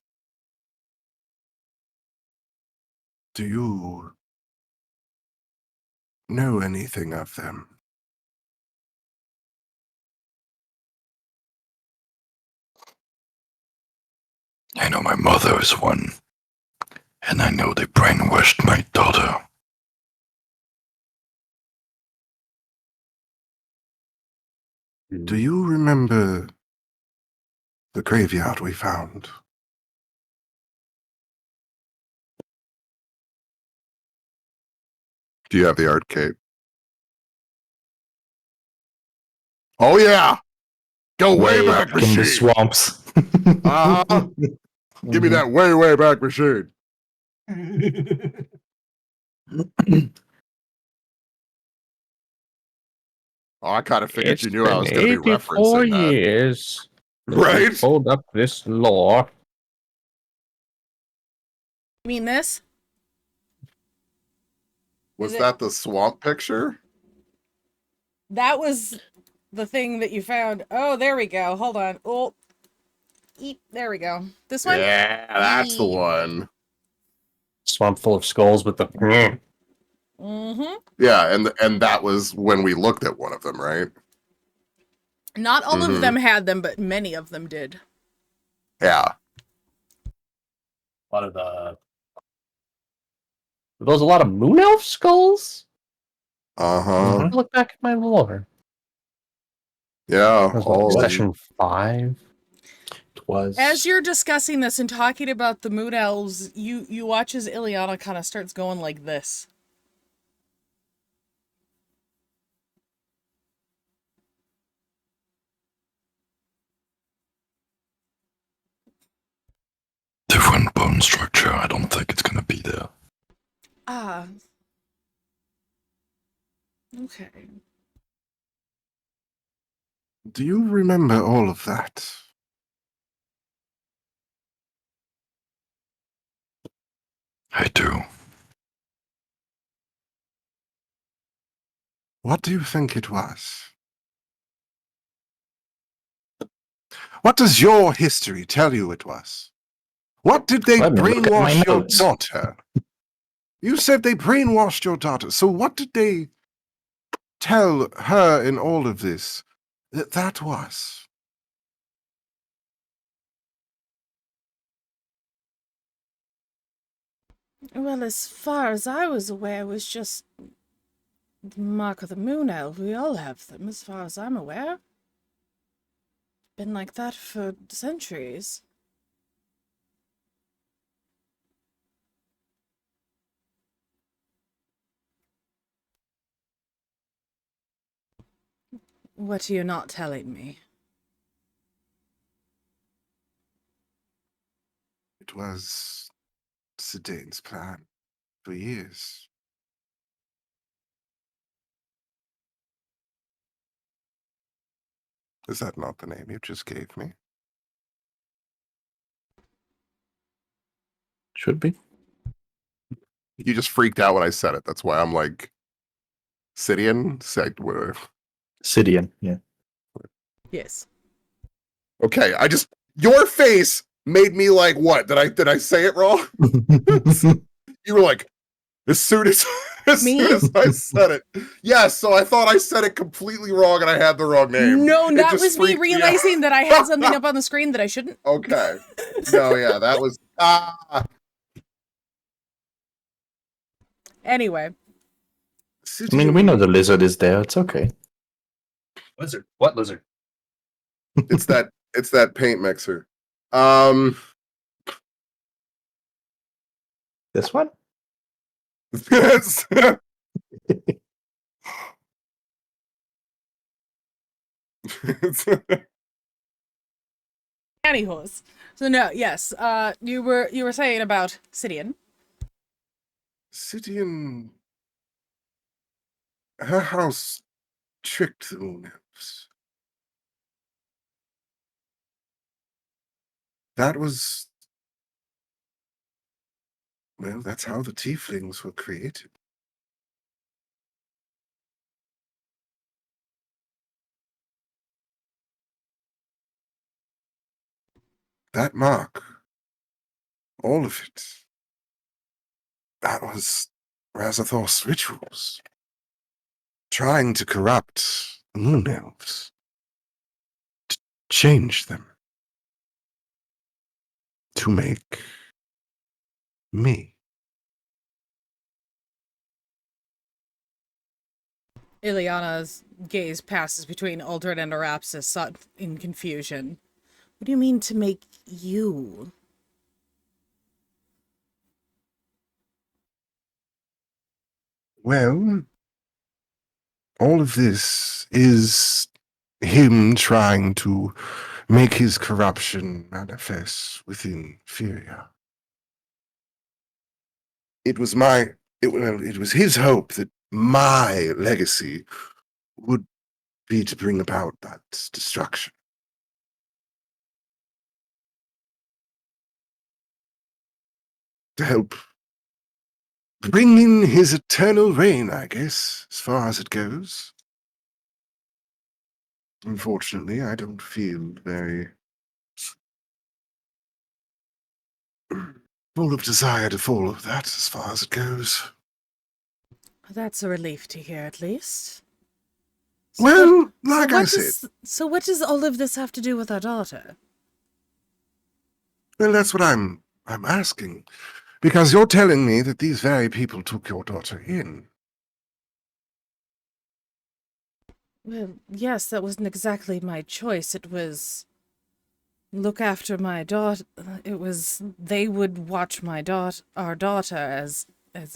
Do you know anything of them? I know my mother is one, and I know they brainwashed my daughter. Do you remember the graveyard we found? Do you have the arcade? Oh yeah! Go way back in machine! the swamps. Give me that way back machine. Oh, I kind of figured you knew I was going to be referencing that. years. Right? Hold up this lore. You mean this? Was Is it- that the swamp picture? That was the thing that you found. Oh, there we go. Hold on. Oh, there we go. This one? Yeah, that's the Yeet. one. Swamp full of skulls with the. Mm-hmm. Yeah, and that was when we looked at one of them, right? Not all Mhm. of them had them, but many of them did. Yeah. A lot of the. Were those a lot of moon elf skulls? Uh-huh. I look back at my lore. Yeah. That was all like of session 5. It was. As you're discussing this and talking about the moon elves, you watch as Ileana kind of starts going like this. Different bone structure. I don't think it's gonna be there. Ah. Okay. Do you remember all of that? I do. What do you think it was? What does your history tell you it was? What did they Let me look at my brainwash your notes. daughter? You said they brainwashed your daughter. So what did they tell her in all of this that was? Well, as far as I was aware, it was just the mark of the moon elf. We all have them, as far as I'm aware. Been like that for centuries. What are you not telling me? It was Sedane's plan for years. Is that not the name you just gave me? Should be. You just freaked out when I said it. That's why I'm like, Sidian? Whatever. Sidian, yeah. Yes. Okay, your face made me like, what? Did I say it wrong? You were like, as soon as Me? soon as I said it. Yes, so I thought I said it completely wrong and I had the wrong name. No, It that just was me freaked me out. realizing that I had something up on the screen that I shouldn't. Okay. No, yeah, that was Anyway. I mean, we know the lizard is there. It's okay. Lizard. What lizard? it's that paint mixer. This one? Yes. Anyhows, so no, yes, you were saying about Sidian. Sidian, her house tricked the moon elves. That was, well, that's how the tieflings were created. That mark, all of it, that was Razathoth's rituals, trying to corrupt the moon elves, to change them, to make me. Ileana's gaze passes between Uldren and Arapsis, sought in confusion. What do you mean to make you? Well, all of this is him trying to make his corruption manifest within Efferia. It was it was his hope that my legacy would be to bring about that destruction. To help bring in his eternal reign, I guess, as far as it goes. Unfortunately, I don't feel very full of desire to follow that as far as it goes. That's a relief to hear, at least. Well, like I said. So what does all of this have to do with our daughter? Well, that's what I'm asking. Because you're telling me that these very people took your daughter in. Well, yes, that wasn't exactly my choice. It was look after my daughter. It was they would watch our daughter as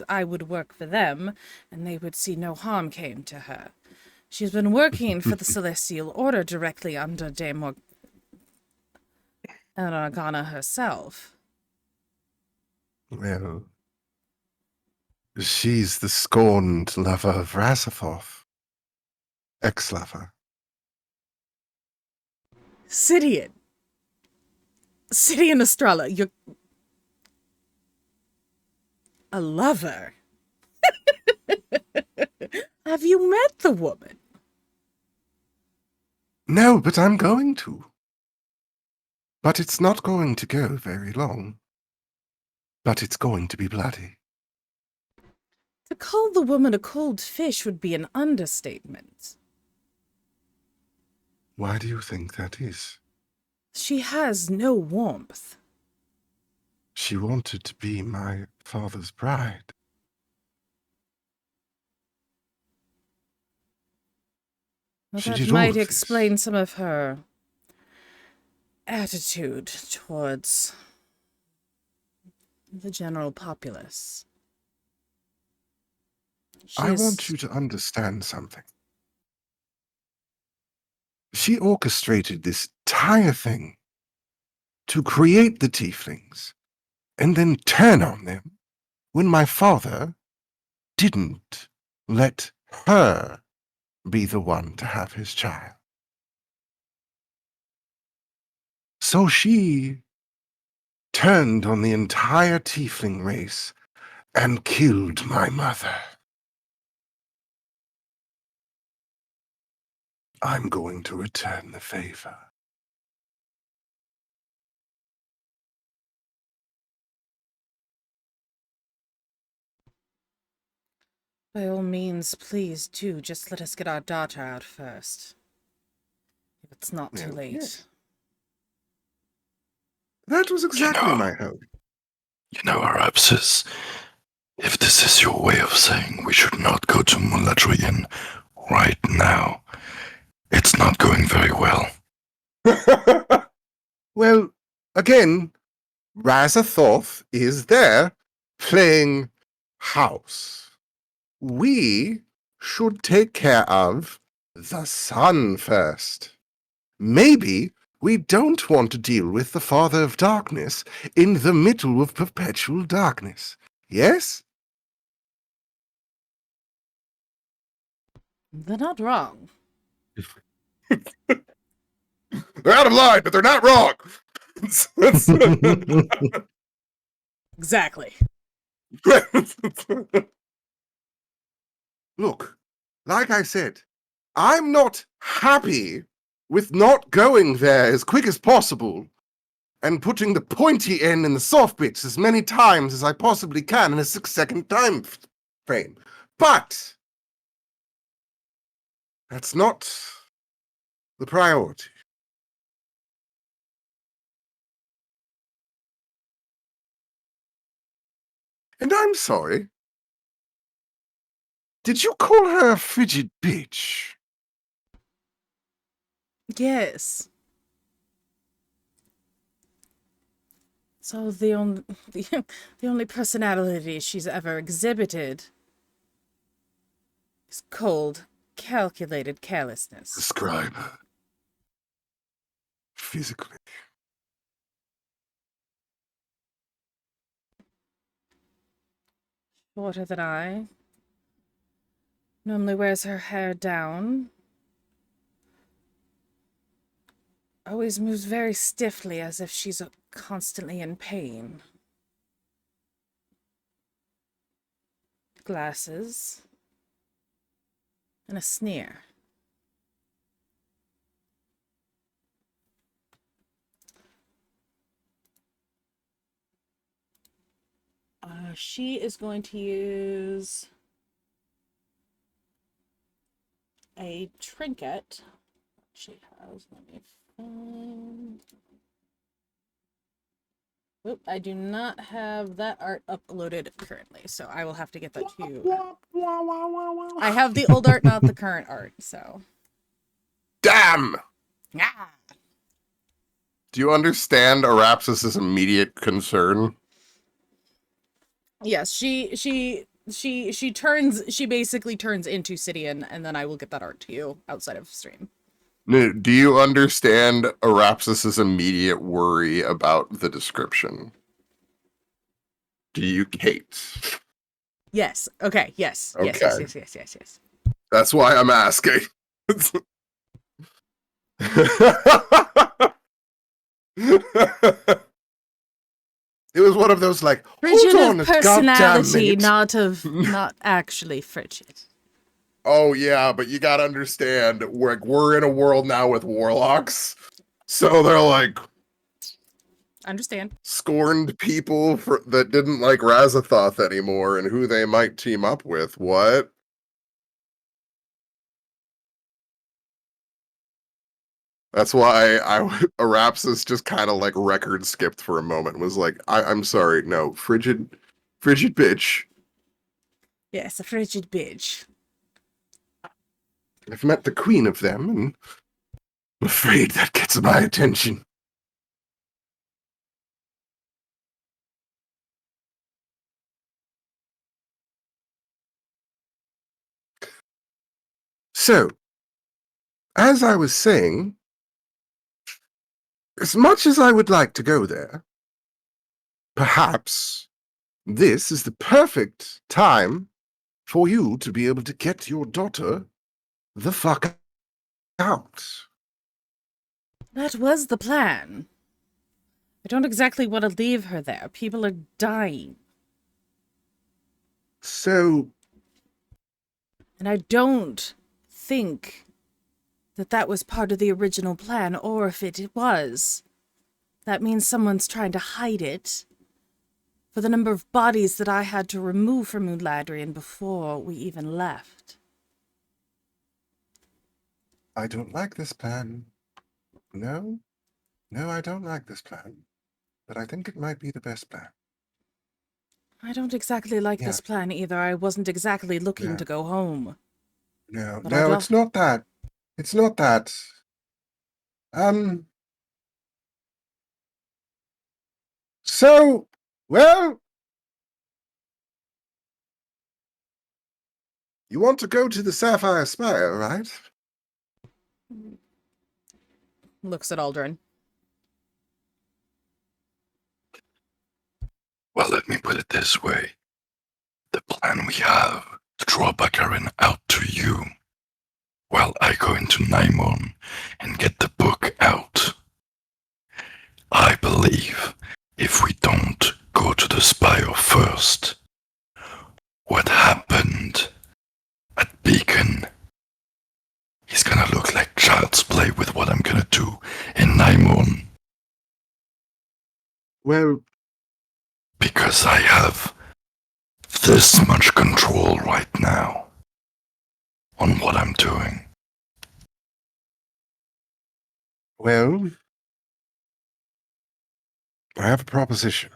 I would work for them, and they would see no harm came to her. She's been working for the Celestial Order directly under Dame Morgana herself. Well, she's the scorned lover of Razathoth. Ex-lover. Sidian Estrella, you're a lover. Have you met the woman? No, but I'm going to. But it's not going to go very long. But it's going to be bloody. To call the woman a cold fish would be an understatement. Why do you think that is? She has no warmth. She wanted to be my father's bride. Well, She that did all might of this. explain some of her attitude towards the general populace. I want you to understand something. She orchestrated this entire thing to create the tieflings and then turn on them when my father didn't let her be the one to have his child. So she turned on the entire tiefling race and killed my mother. I'm going to return the favor. By all means, please do. Just let us get our daughter out first. If it's not too Well, late. yes. That was exactly my hope. You know, Arapsis, if this is your way of saying we should not go to Muladrian right now, it's not going very well. Well, again, Razathoth is there playing house. we should take care of the sun first. Maybe we don't want to deal with the Father of Darkness in the middle of perpetual darkness. Yes? They're not wrong. They're out of line, but they're not wrong. Exactly. Look, like I said, I'm not happy with not going there as quick as possible and putting the pointy end in the soft bits as many times as I possibly can in a 6-second time frame. But that's not the priority. And I'm sorry. Did you call her a frigid bitch? Yes. So the only the only personality she's ever exhibited is cold, calculated carelessness. Describe her. Physically. Shorter than I. Normally wears her hair down. Always moves very stiffly as if she's constantly in pain. Glasses. And a sneer. She is going to use a trinket. She has, let me find. Oop, I do not have that art uploaded currently, so I will have to get that to you. I have the old art, not the current art, so. Damn! Ah! Do you understand Arapsis's immediate concern? Yes, she basically turns into Sidian, and then I will get that art to you outside of stream. No, do you understand Arapsis's immediate worry about the description? Do you, Kate? Yes. Okay. Yes. Okay. Yes. That's why I'm asking. It was one of those like, Frigid hold on of a goddamn personality, minute. not actually frigid. Oh yeah, but you gotta understand, we're in a world now with warlocks, so they're like Understand. scorned people that didn't like Razathoth anymore, and who they might team up with. What? That's why Arapsis just kind of like record skipped for a moment. Was like, I'm sorry, no, frigid bitch. Yes, a frigid bitch. I've met the queen of them, and I'm afraid that gets my attention. So, as I was saying, as much as I would like to go there, perhaps this is the perfect time for you to be able to get your daughter the fuck out. That was the plan. I don't exactly want to leave her there. People are dying. So, And I don't think that was part of the original plan, or if it was, that means someone's trying to hide it. For the number of bodies that I had to remove from Uldren before we even left. I don't like this plan. No, I don't like this plan. But I think it might be the best plan. I don't exactly like this plan either. I wasn't exactly looking to go home. No, But it's not that. It's not that. So, well, You want to go to the Sapphire Spire, right? Looks at Uldren. Well, let me put it this way. The plan we have to draw Baccaryn out to you, while I go into Nimourn and get the book out. I believe if we don't go to the Spire first, what happened at Beacon is gonna look like child's play with what I'm gonna do in Nimourn. Well, Because I have this much control right now on what I'm doing. well, I have a proposition.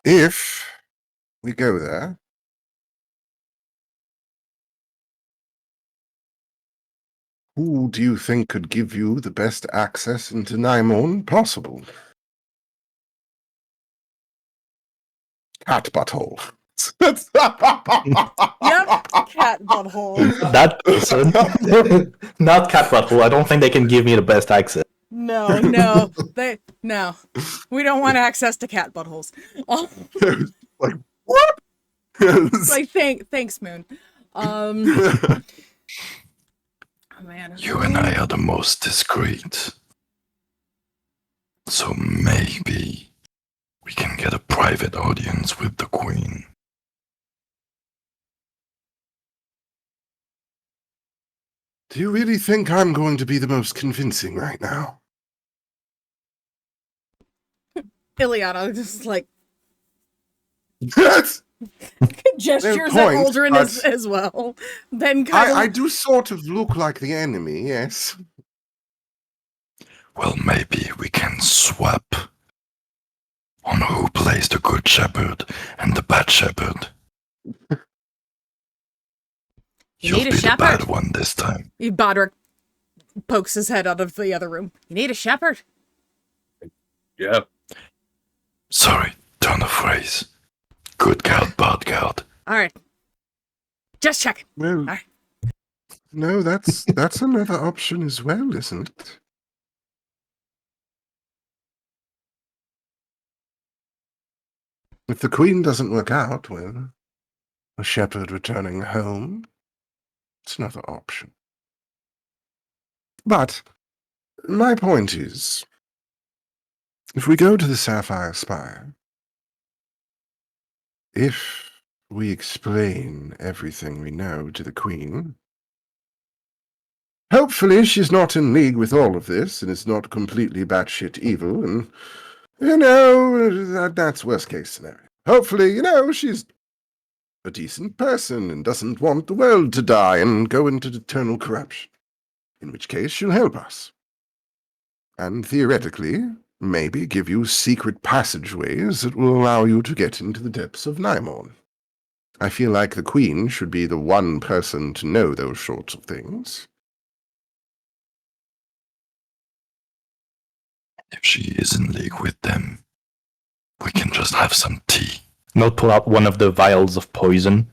If we go there, who do you think could give you the best access into Nimourn possible? Cat butthole. Yep, cat butthole. That person, not cat butthole. I don't think they can give me the best access. No, no. We don't want access to cat buttholes. Oh, Like, what? like, thanks, Moon. Oh, man. You and I are the most discreet. So maybe we can get a private audience with the Queen. Do you really think I'm going to be the most convincing right now? Ileana just like Yes! gestures Fair at point, Uldren but as well. Then kind of I do sort of look like the enemy, yes. Well, maybe we can swap on who plays the good shepherd and the bad shepherd. You You'll need a be the shepherd. bad one this time. Bodrick pokes his head out of the other room. You need a shepherd. Yeah. Sorry, turn of phrase. Good guard, bad guard. All right. Just checking. Well, right. no, that's another option as well, isn't it? If the Queen doesn't work out, well, a shepherd returning home, it's another option. But my point is, if we go to the Sapphire Spire, if we explain everything we know to the Queen, hopefully she's not in league with all of this and is not completely batshit evil, and, that's worst case scenario. Hopefully, she's a decent person and doesn't want the world to die and go into eternal corruption, in which case she'll help us. And theoretically, maybe give you secret passageways that will allow you to get into the depths of Nimourn. I feel like the Queen should be the one person to know those sorts of things. If she is in league with them, we can just have some tea. Not pull out one of the vials of poison.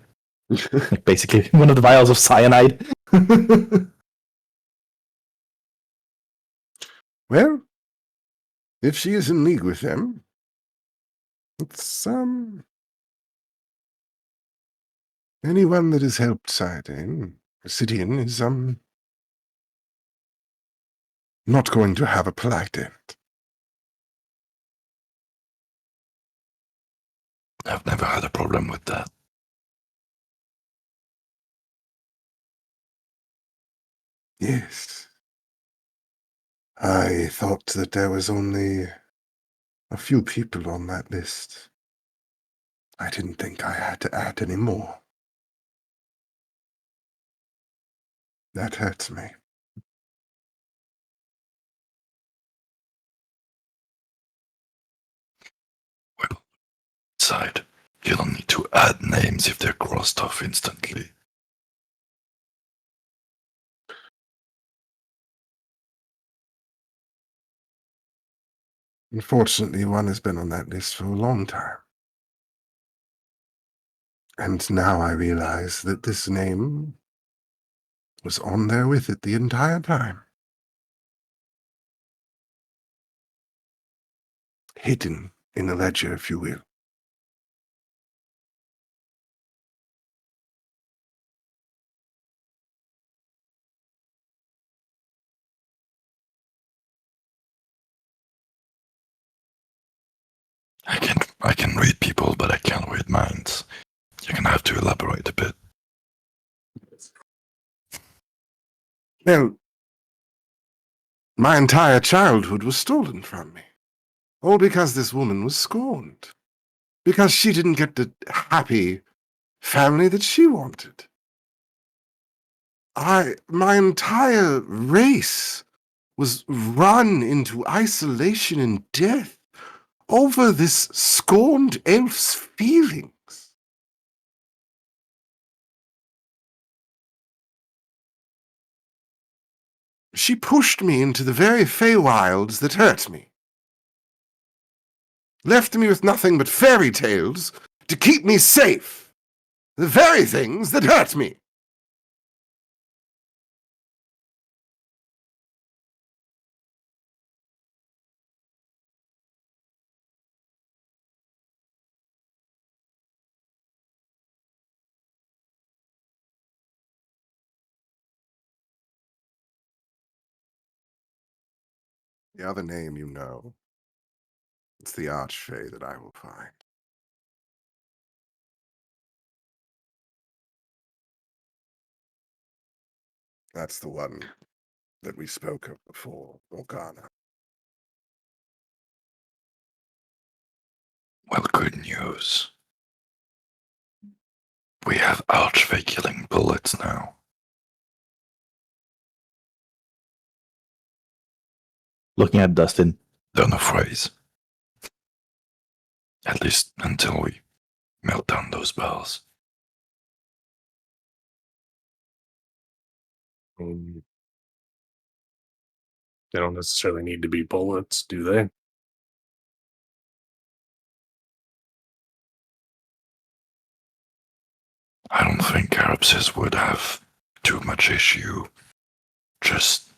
Like basically, one of the vials of cyanide. Well, if she is in league with them, it's, anyone that has helped Cidian is, not going to have a polite end. I've never had a problem with that. Yes. I thought that there was only a few people on that list. I didn't think I had to add any more. That hurts me. Well, side, you don't need to add names if they're crossed off instantly. Unfortunately, one has been on that list for a long time. And now I realize that this name was on there with it the entire time. Hidden in the ledger, if you will. I can read people, but I can't read minds. You're gonna have to elaborate a bit. Well, my entire childhood was stolen from me. All because this woman was scorned. Because she didn't get the happy family that she wanted. My entire race was run into isolation and death over this scorned elf's feelings. She pushed me into the very Feywilds that hurt me. Left me with nothing but fairy tales to keep me safe. The very things that hurt me. The other name you know. It's the Archfey that I will find. That's the one that we spoke of before, Morgana. Well, good news. We have Archfey killing bullets now. Looking at Dustin. Don't phrase. At least until we melt down those bells. They don't necessarily need to be bullets, do they? I don't think Carapsis would have too much issue just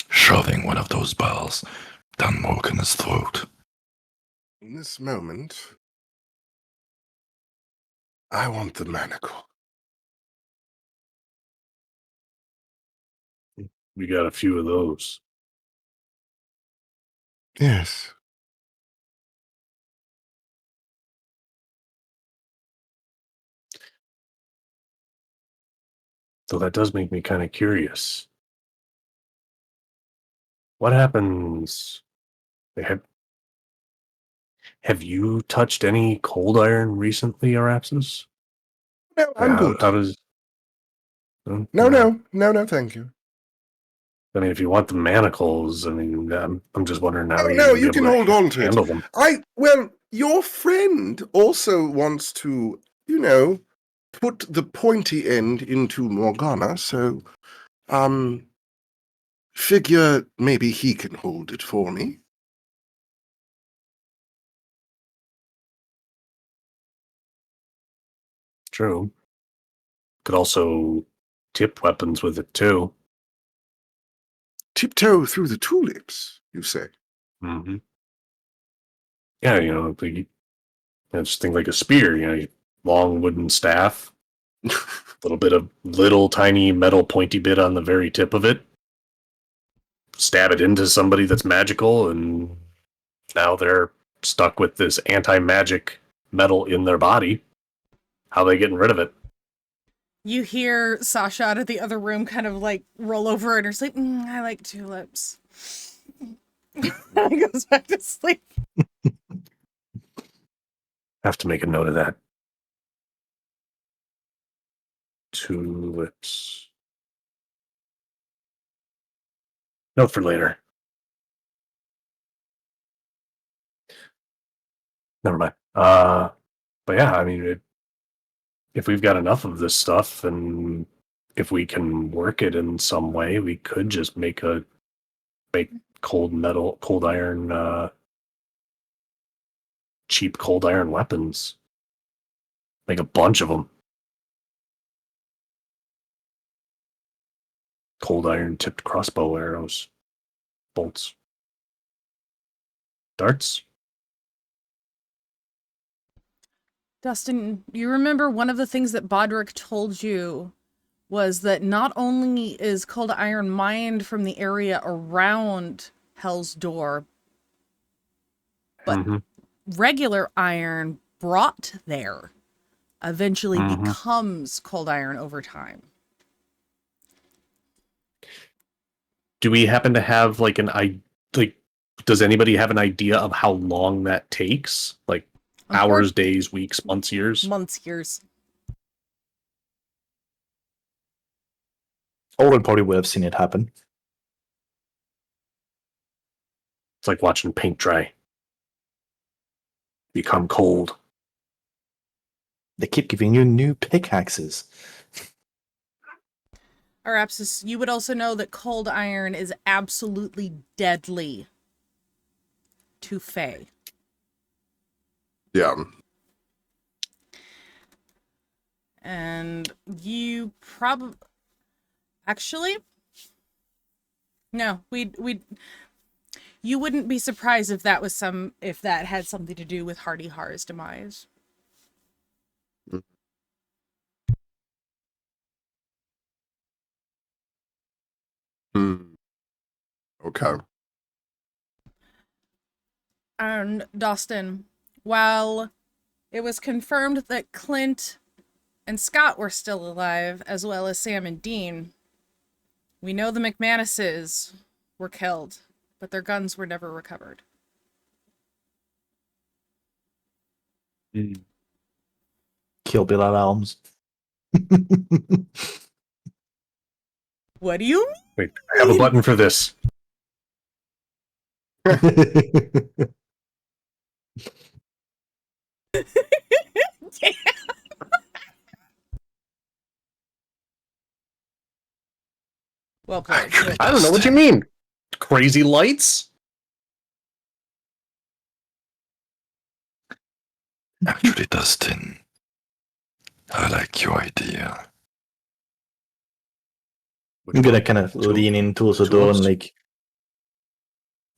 shoving one of those bells down Morgana's throat. In this moment, I want the manacle. We got a few of those. Yes. So that does make me kind of curious. What happens? Have you touched any cold iron recently, Arapsis? No, I'm good. How does? No, thank you. I mean, if you want the manacles, I mean, I'm just wondering how No, you can hold on to handle it. them. Well, your friend also wants to, put the pointy end into Morgana, so, figure maybe he can hold it for me. True. Could also tip weapons with it too. Tiptoe through the tulips, you say? Mm-hmm. Yeah, just think like a spear. Long wooden staff, little tiny metal pointy bit on the very tip of it. Stab it into somebody that's magical, and now they're stuck with this anti-magic metal in their body. How are they getting rid of it? You hear Sasha out of the other room kind of like roll over in her sleep. I like tulips. He goes back to sleep. Have to make a note of that. Tulips. Note for later. Never mind. But yeah, I mean, if we've got enough of this stuff, and if we can work it in some way, we could just make cold iron cheap cold iron weapons. Make a bunch of them. Cold iron tipped crossbow arrows. Bolts. Darts. Dustin, you remember one of the things that Bodrick told you was that not only is cold iron mined from the area around Hell's Door, but regular iron brought there eventually becomes cold iron over time. Do we happen to have like does anybody have an idea of how long that takes? Like hours, days, weeks, months, years? Months, years. Owen probably would have seen it happen. It's like watching paint dry. Become cold. They keep giving you new pickaxes. Arapsis, you would also know that cold iron is absolutely deadly to Fae. Yeah. And you probably... Actually... No, you wouldn't be surprised if that was if that had something to do with Hartihar's demise. Okay. And Dustin, while it was confirmed that Clint and Scott were still alive, as well as Sam and Dean, we know the McManuses were killed, but their guns were never recovered. Kill Bill alarms. What do you mean? Wait, I have a button for this. Yeah. Well played. Actually, I don't know what you mean. Crazy lights? Actually, Dustin, I like your idea. I'm gonna kind of lean in towards the door and like...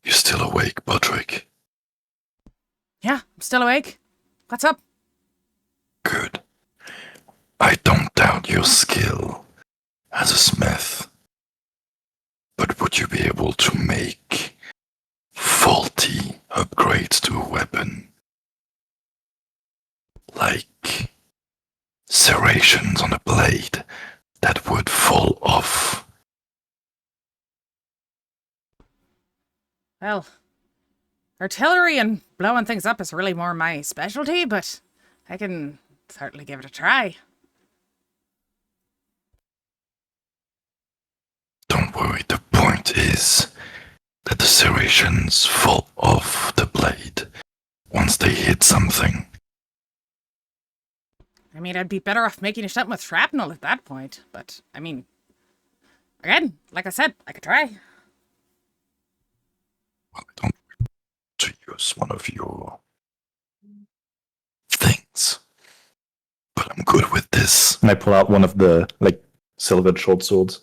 You still awake, Bodrick? Yeah, I'm still awake. What's up? Good. I don't doubt your skill as a smith. But would you be able to make faulty upgrades to a weapon? Like serrations on a blade that would fall off? Well, artillery and blowing things up is really more my specialty, but I can certainly give it a try. Don't worry, the point is that the serrations fall off the blade once they hit something. I mean, I'd be better off making something with shrapnel at that point, but, I mean, again, like I said, I could try. Well, I don't want to use one of your things, but I'm good with this. And I pull out one of the, like, silvered short swords.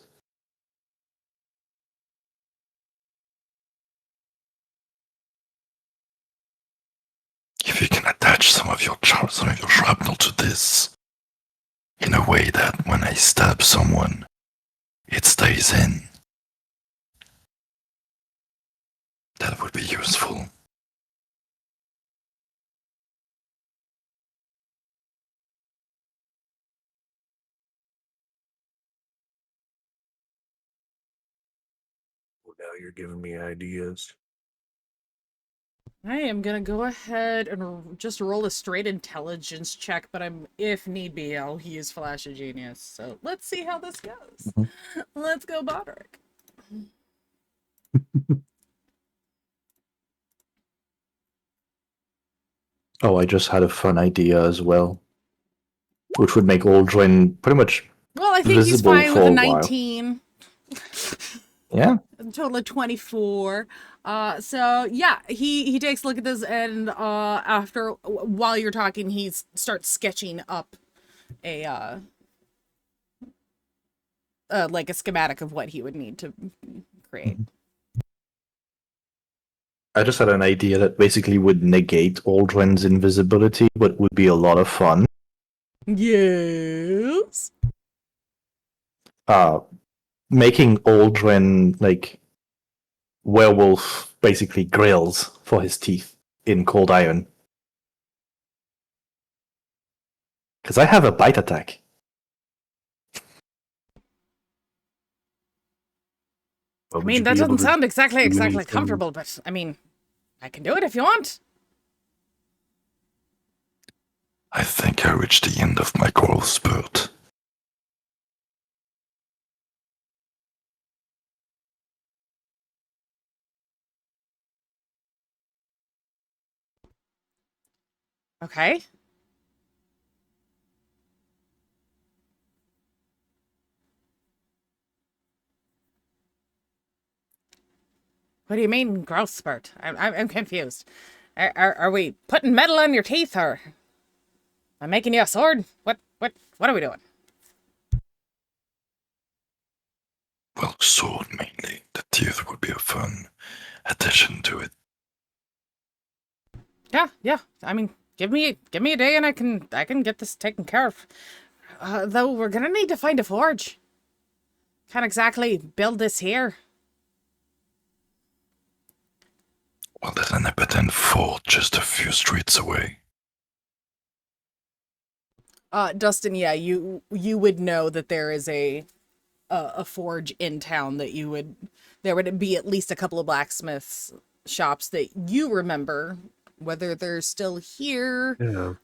If you can attach some of your shrapnel to this, in a way that when I stab someone, it stays in, that would be useful. Well, now you're giving me ideas. I am gonna go ahead and just roll a straight intelligence check, but if need be, I'll use Flash of Genius. So let's see how this goes. Let's go, Bodrick. Oh, I just had a fun idea as well. Which would make Uldren pretty much Well, I think he's visible fine for with a a while. 19. Yeah. A total of 24. So yeah, he takes a look at this, and while you're talking, he starts sketching up a like a schematic of what he would need to create. I just had an idea that basically would negate Uldren's invisibility, but would be a lot of fun. Yes. Making Uldren like werewolf basically grills for his teeth in cold iron. Because I have a bite attack. I Would mean, you that be able doesn't to sound exactly do anything? comfortable, but I mean, I can do it if you want. I think I reached the end of my growth spurt. Okay. What do you mean, growth spurt? I'm confused. Are we putting metal on your teeth, or am I making you a sword? What are we doing? Well, sword mainly. The teeth would be a fun addition to it. Yeah. I mean, give me a day, and I can get this taken care of. Though we're gonna need to find a forge. Can't exactly build this here. Well, there's an Epident fort just a few streets away. Dustin, yeah, you would know that there is a forge in town that there would be at least a couple of blacksmiths shops that you remember, whether they're still here. Yeah.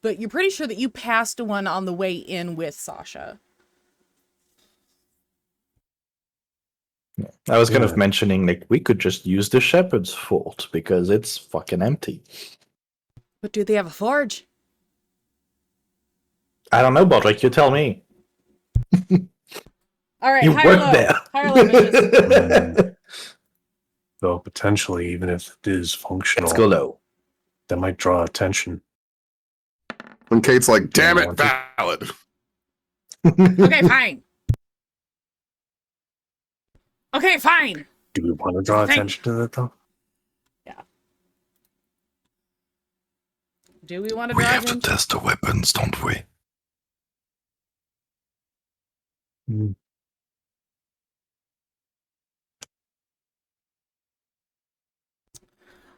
But you're pretty sure that you passed one on the way in with Sasha. I was kind of mentioning like we could just use the shepherd's fort because it's fucking empty. But do they have a forge? I don't know, Bodrick, you tell me. All right, You higher work low. there. Higher low, bitches. So potentially, even if it is functional, Let's go low. that might draw attention. When Kate's like, damn it, Want to- valid. Okay, fine. Okay, fine. Do we want to draw Thank- attention to that though? Do we want to We drive have to in? test the weapons, don't we?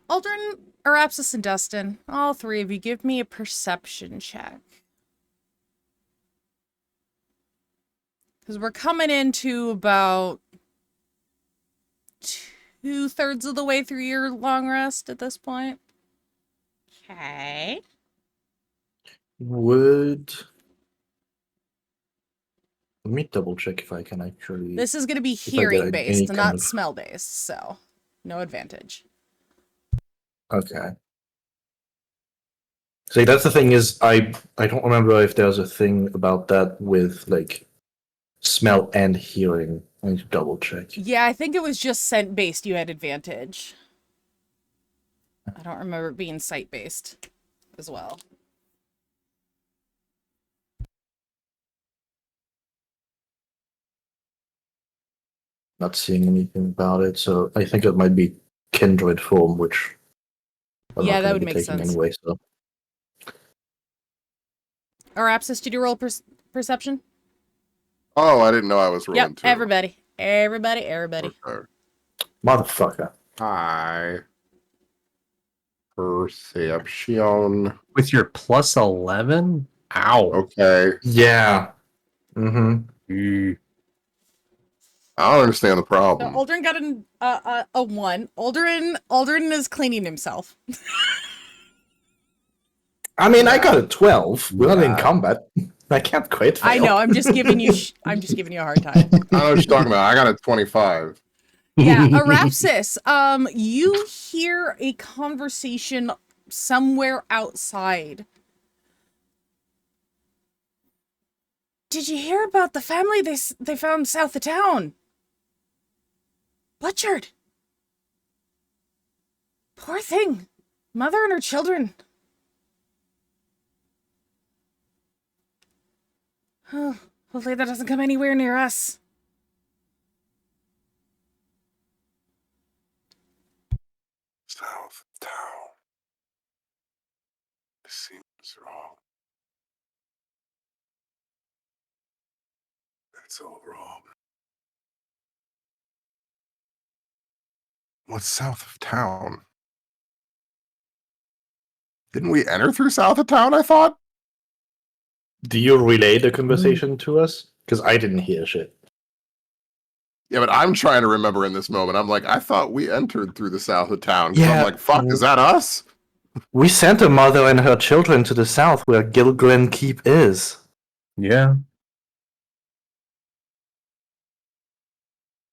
Uldren, Arapsis, and Dustin, all three of you, give me a perception check. Because we're coming into about 2/3 of the way through your long rest at this point. Okay. Would let me double check if I can actually. This is going to be I get hearing any based, kind not of- smell based, so no advantage. Okay. See, that's the thing is I don't remember if there's a thing about that with like smell and hearing. I need to double check. Yeah, I think it was just scent based you had advantage. I don't remember it being sight based as well. Not seeing anything about it, so I think it might be kindred form, which I'm Yeah, not that gonna would be make taking sense. anyway. So Arapsis, did you roll perception? Oh, I didn't know I was rolling Yep, too. everybody. Okay. motherfucker. Hi. Perception. With your plus 11? Ow. Okay. Yeah. Mm-hmm. I don't understand the So problem. Uldren got a 1. Uldren is cleaning himself. Oh, I mean, I got a 12. We're not in Yeah. combat. I can't quit. I know. I'm just giving you. I'm just giving you a hard time. I don't know what you're talking about. I got a 25. Yeah, Arapsis. You hear a conversation somewhere outside. Did you hear about the family they found south of town? Butchered. Poor thing. Mother and her children. Oh, hopefully that doesn't come anywhere near us. South Town. This seems wrong. It's all wrong. What's south of town? Didn't we enter through south of town, I thought? Do you relay the conversation to us? Because I didn't hear shit. Yeah, but I'm trying to remember in this moment. I'm like, I thought we entered through the south of town. 'Cause Yeah. I'm like, fuck, is that us? We sent a mother and her children to the south where Gilglen Keep is. Yeah.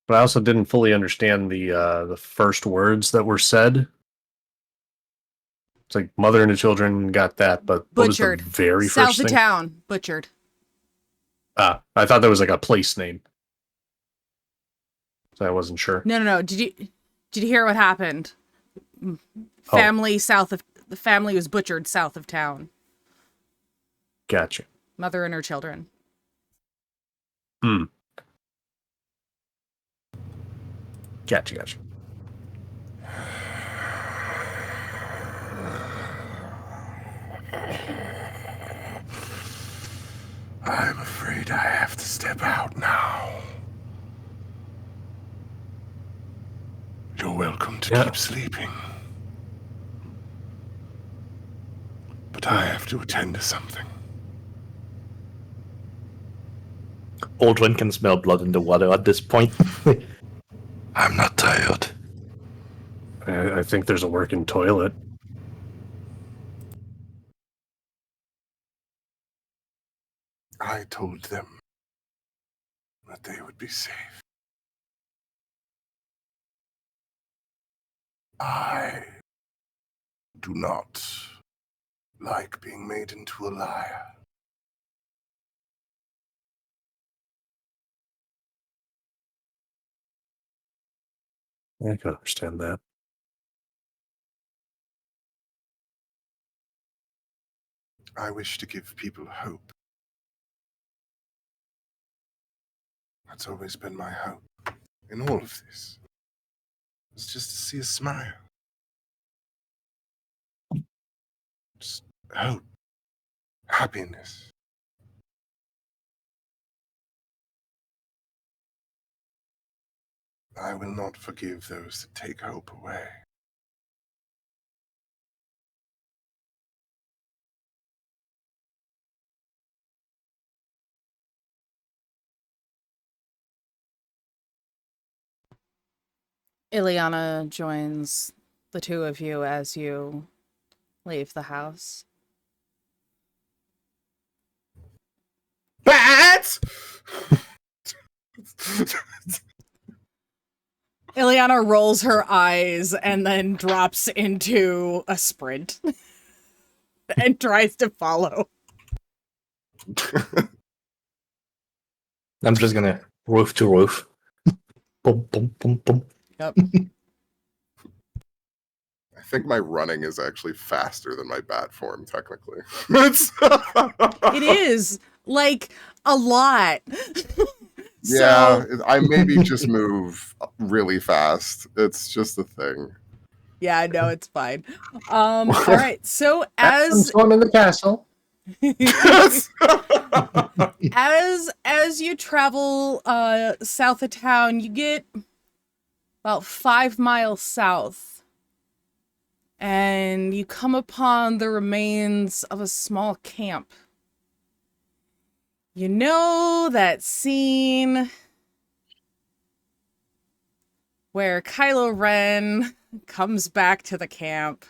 But I also didn't fully understand the first words that were said. It's like mother and the children got that, but what was the Butchered. very South first of thing? town. Butchered. Ah, I thought that was like a place name. So I wasn't sure. No. Did you hear what happened? Family the family was butchered south of town. Gotcha. Mother and her children. Gotcha. I'm afraid I have to step out now. You're welcome to keep sleeping. But I have to attend to something. Uldren can smell blood in the water at this point. I'm not tired. I think there's a working toilet. I told them that they would be safe. I do not like being made into a liar. I can understand that. I wish to give people hope. That's always been my hope in all of this. It's just to see a smile. Just hope. Happiness. I will not forgive those that take hope away. Ileana joins the two of you as you leave the house. Bats! Ileana rolls her eyes and then drops into a sprint and tries to follow. I'm just gonna roof to roof. Boom, boom, boom, boom. Yep. I think my running is actually faster than my bat form, technically. It is, like, a lot. Yeah, So, I maybe just move really fast. It's just a thing. yeah, no, it's fine. All right. So as Storm in the castle. as you travel south of town, you get about 5 miles south, and you come upon the remains of a small camp. You know that scene where Kylo Ren comes back to the camp,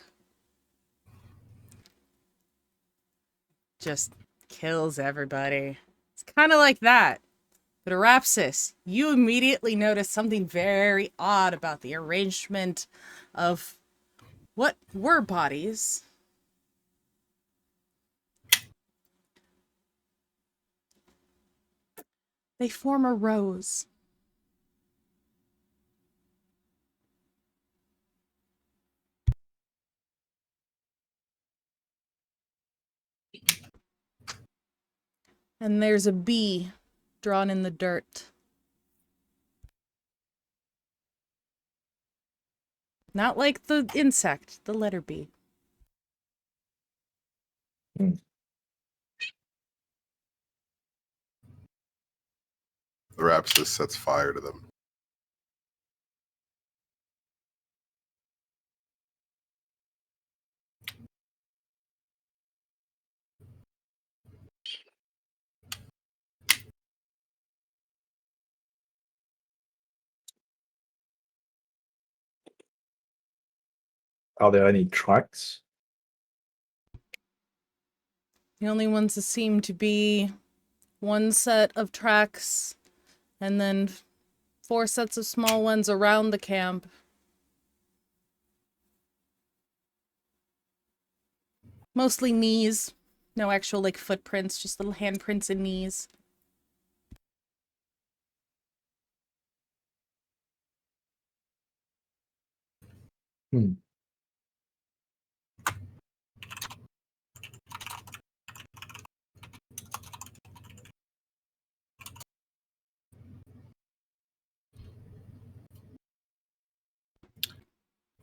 just kills everybody. It's kind of like that. But Arapsis, you immediately notice something very odd about the arrangement of what were bodies. They form a rose. And there's a B drawn in the dirt. Not like the insect, the letter B. The Rhapsody sets fire to them. Are there any tracks? The only ones that seem to be one set of tracks and then 4 sets of small ones around the camp. Mostly knees. No actual, like, footprints, just little handprints and knees.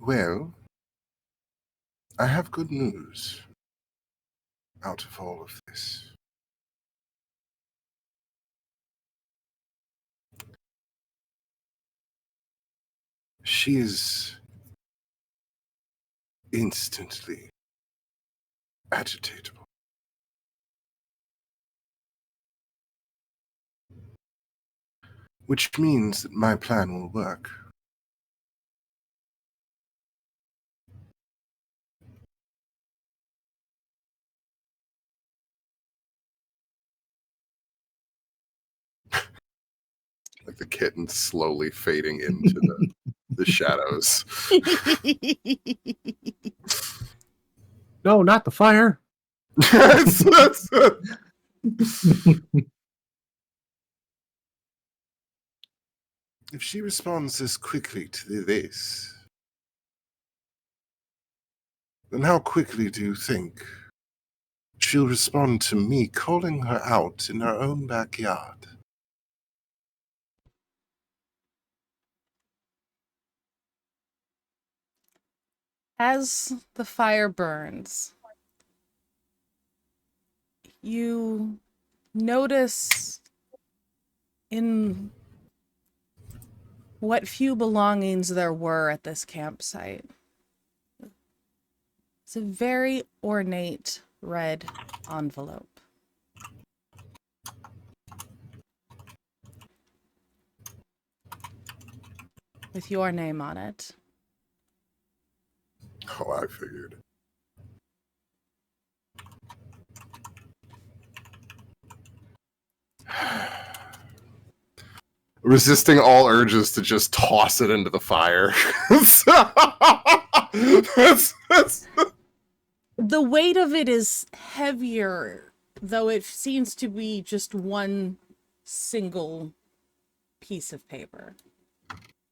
Well, I have good news out of all of this. She is instantly agitatable. Which means that my plan will work. Like the kitten slowly fading into the shadows. No, not the fire. If she responds this quickly to this, then how quickly do you think she'll respond to me calling her out in her own backyard? As the fire burns, you notice in what few belongings there were at this campsite. It's a very ornate red envelope. With your name on it. Oh, I figured. Resisting all urges to just toss it into the fire. The weight of it is heavier, though it seems to be just one single piece of paper.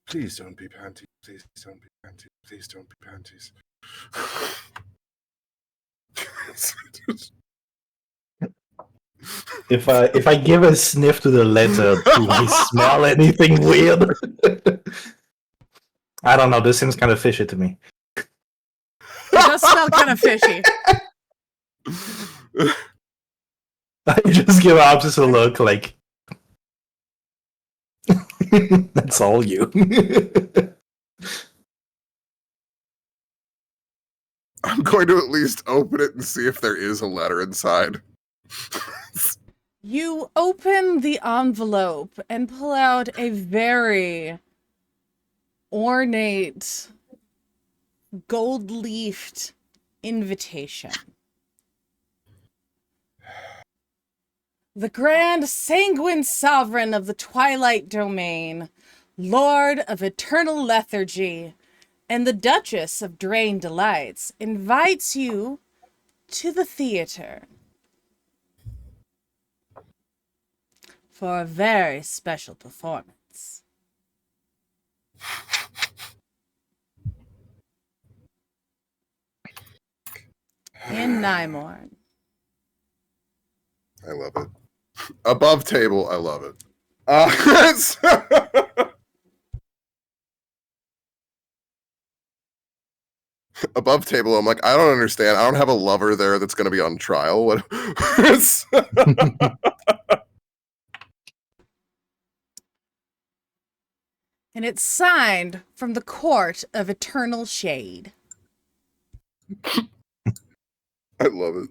Please don't be panties. Please don't be panties. Please don't be panties. If I give a sniff to the letter, do I smell anything weird? I don't know. This seems kind of fishy to me. It does smell kind of fishy. I just give Optus a look like that's all you. I'm going to at least open it and see if there is a letter inside. You open the envelope and pull out a very ornate, gold-leafed invitation. The Grand Sanguine Sovereign of the Twilight Domain, Lord of Eternal Lethargy, and the Duchess of Drain Delights invites you to the theater for a very special performance. In Nimourn. I love it. Above table, I love it. Above table, I'm like, I don't understand. I don't have a lover there that's going to be on trial. What? And it's signed from the Court of Eternal Shade. I love it.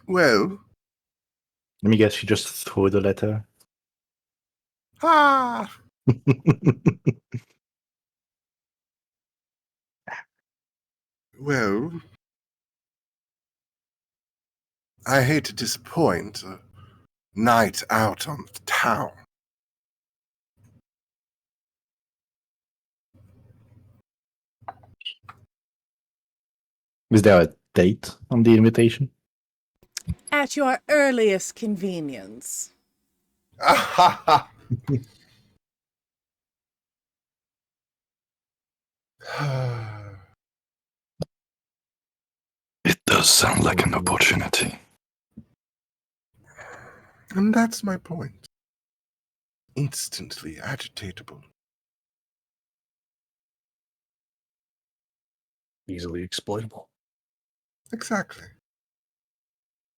Well. Let me guess, you just threw the letter. Ah. Well, I hate to disappoint a night out on the town. Is there a date on the invitation? At your earliest convenience. It does sound like an opportunity. And that's my point. Instantly agitatable. Easily exploitable. Exactly.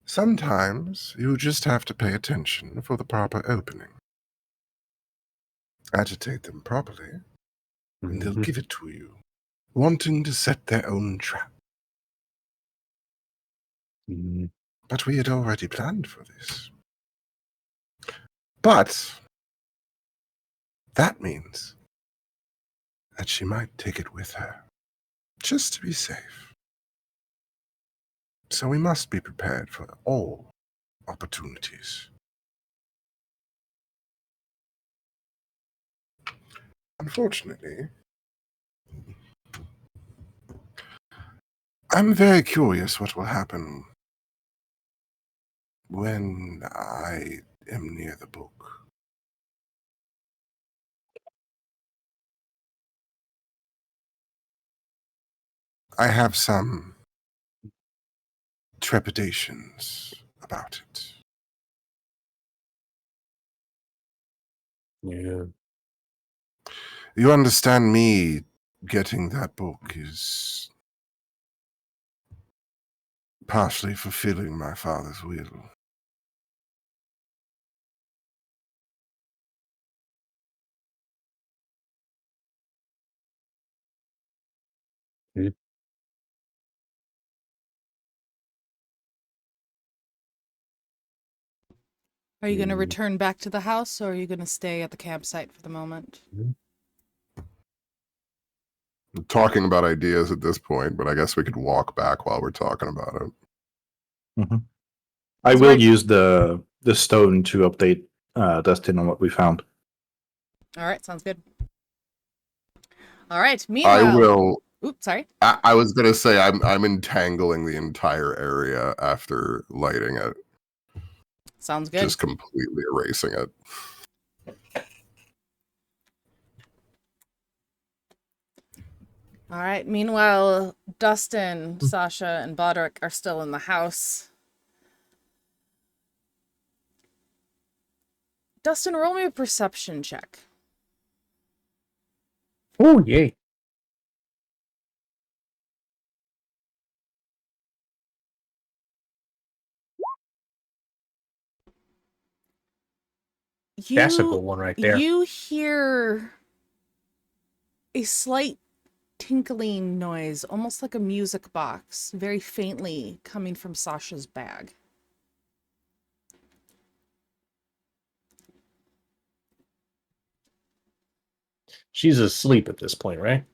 Sometimes you just have to pay attention for the proper opening. Agitate them properly, and they'll give it to you, wanting to set their own trap. But we had already planned for this. But that means that she might take it with her, just to be safe. So we must be prepared for all opportunities. Unfortunately, I'm very curious what will happen when I am near the book. I have some trepidations about it. Yeah. You understand, me getting that book is partially fulfilling my father's will. Are you going to return back to the house, or are you going to stay at the campsite for the moment? I'm talking about ideas at this point, but I guess we could walk back while we're talking about it. Mm-hmm. I will use the stone to update Dustin on what we found. All right, sounds good. All right, meanwhile... I will... Oops, sorry. I was going to say I'm entangling the entire area after lighting it. Sounds good. Just completely erasing it. All right, meanwhile, Dustin, Sasha, and Bodrick are still in the house. Dustin, roll me a perception check. Oh, yay. That's a good one right there. You hear a slight tinkling noise, almost like a music box, very faintly coming from Sasha's bag. She's asleep at this point, right?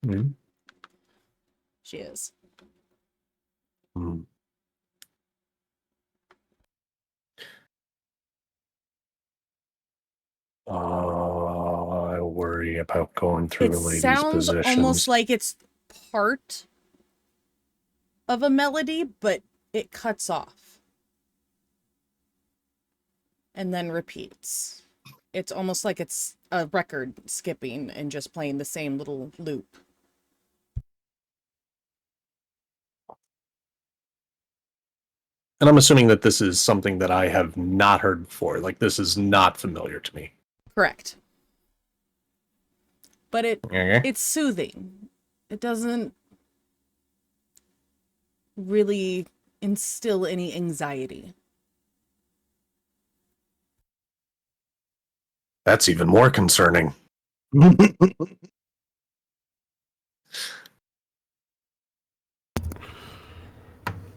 Mm-hmm. She is. Mm. I worry about going through It a lady's sounds positions. almost like it's part of a melody, but it cuts off and then repeats. It's almost like it's a record skipping and just playing the same little loop. And I'm assuming that this is something that I have not heard before. Like, this is not familiar to me. Correct. But Okay. it's soothing. It doesn't really instill any anxiety. That's even more concerning.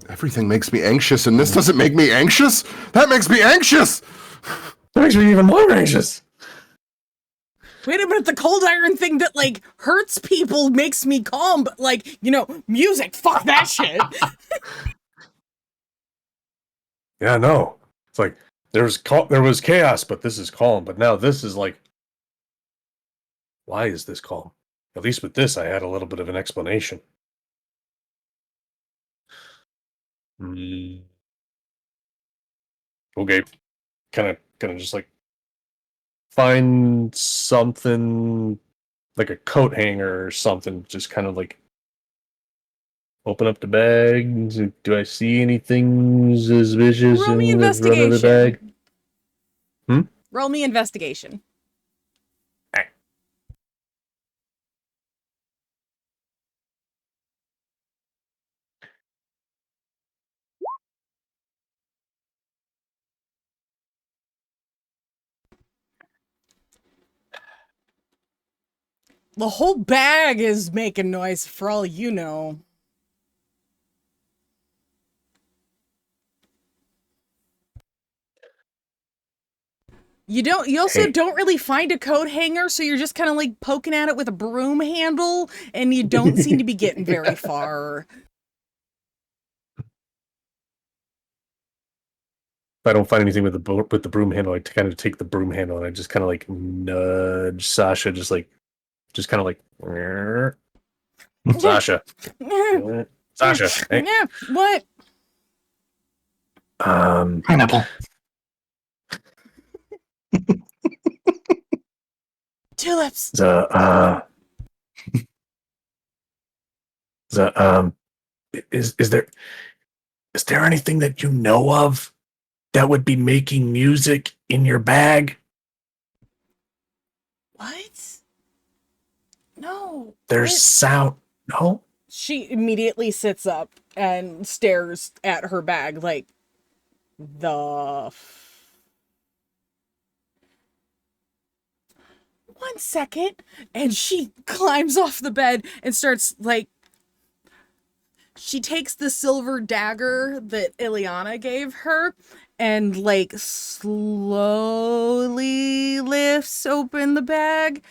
Everything makes me anxious, and this doesn't make me anxious? That makes me anxious! That makes me even more anxious. Wait a minute, the cold iron thing that, like, hurts people makes me calm, but, like, you know, music, fuck that shit. Yeah, no. It's like, there was chaos, but this is calm. But now this is like, why is this calm? At least with this, I had a little bit of an explanation. Okay. Kind of just like find something like a coat hanger or something. Just kind of like open up the bag. Do I see anything suspicious Roll me in the front of the bag? investigation. Roll me investigation. The whole bag is making noise for all you know. You also don't really find a coat hanger, so you're just kind of like poking at it with a broom handle, and you don't seem to be getting very far. If I don't find anything with the broom handle, I kind of take the broom handle and I just kind of like nudge Sasha, just kind of like Sasha, Sasha. Hey. Yeah, what? Pineapple. Tulips. Is there anything that you know of that would be making music in your bag? What? No. There's what? sound. No? She immediately sits up and stares at her bag like, the... One second. And she climbs off the bed and starts, like... She takes the silver dagger that Ileana gave her and, like, slowly lifts open the bag.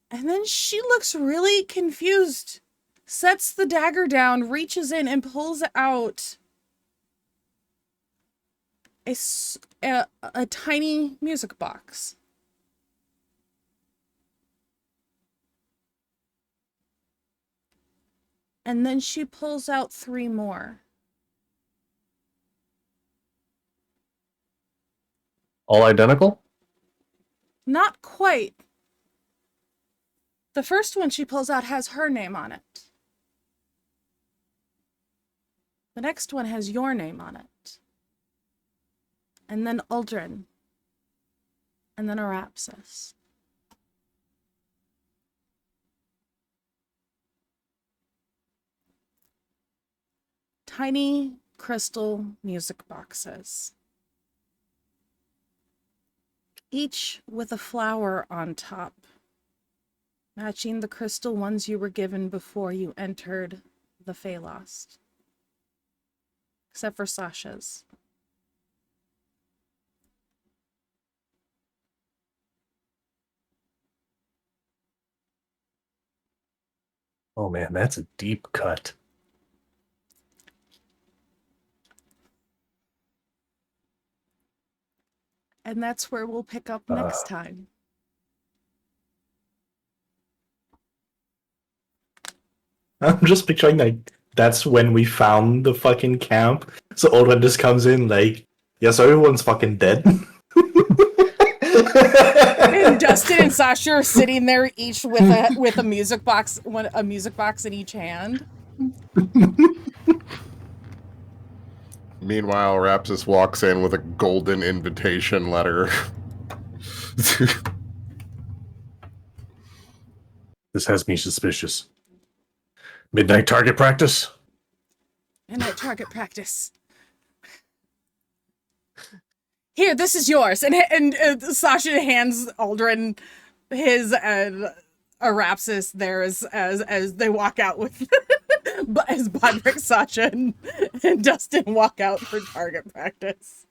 And then she looks really confused, sets the dagger down, reaches in and pulls out a tiny music box. And then she pulls out 3 more. All identical? Not quite. The first one she pulls out has her name on it. The next one has your name on it. And then Uldren. And then Arapsis. Tiny crystal music boxes. Each with a flower on top, matching the crystal ones you were given before you entered the Phalos. Except for Sasha's. Oh man, that's a deep cut. And that's where we'll pick up next time. I'm just picturing like that's when we found the fucking camp. So Uldren just comes in like, yeah, so everyone's fucking dead. And Dustin and Sasha are sitting there, each with a music box, a music box in each hand. Meanwhile, Rapsis walks in with a golden invitation letter. This has me suspicious. Midnight target practice? Midnight target practice. Here, this is yours. And Sasha hands Uldren his Arapsis there as they walk out with as Bodrick, Sasha, and Dustin walk out for target practice.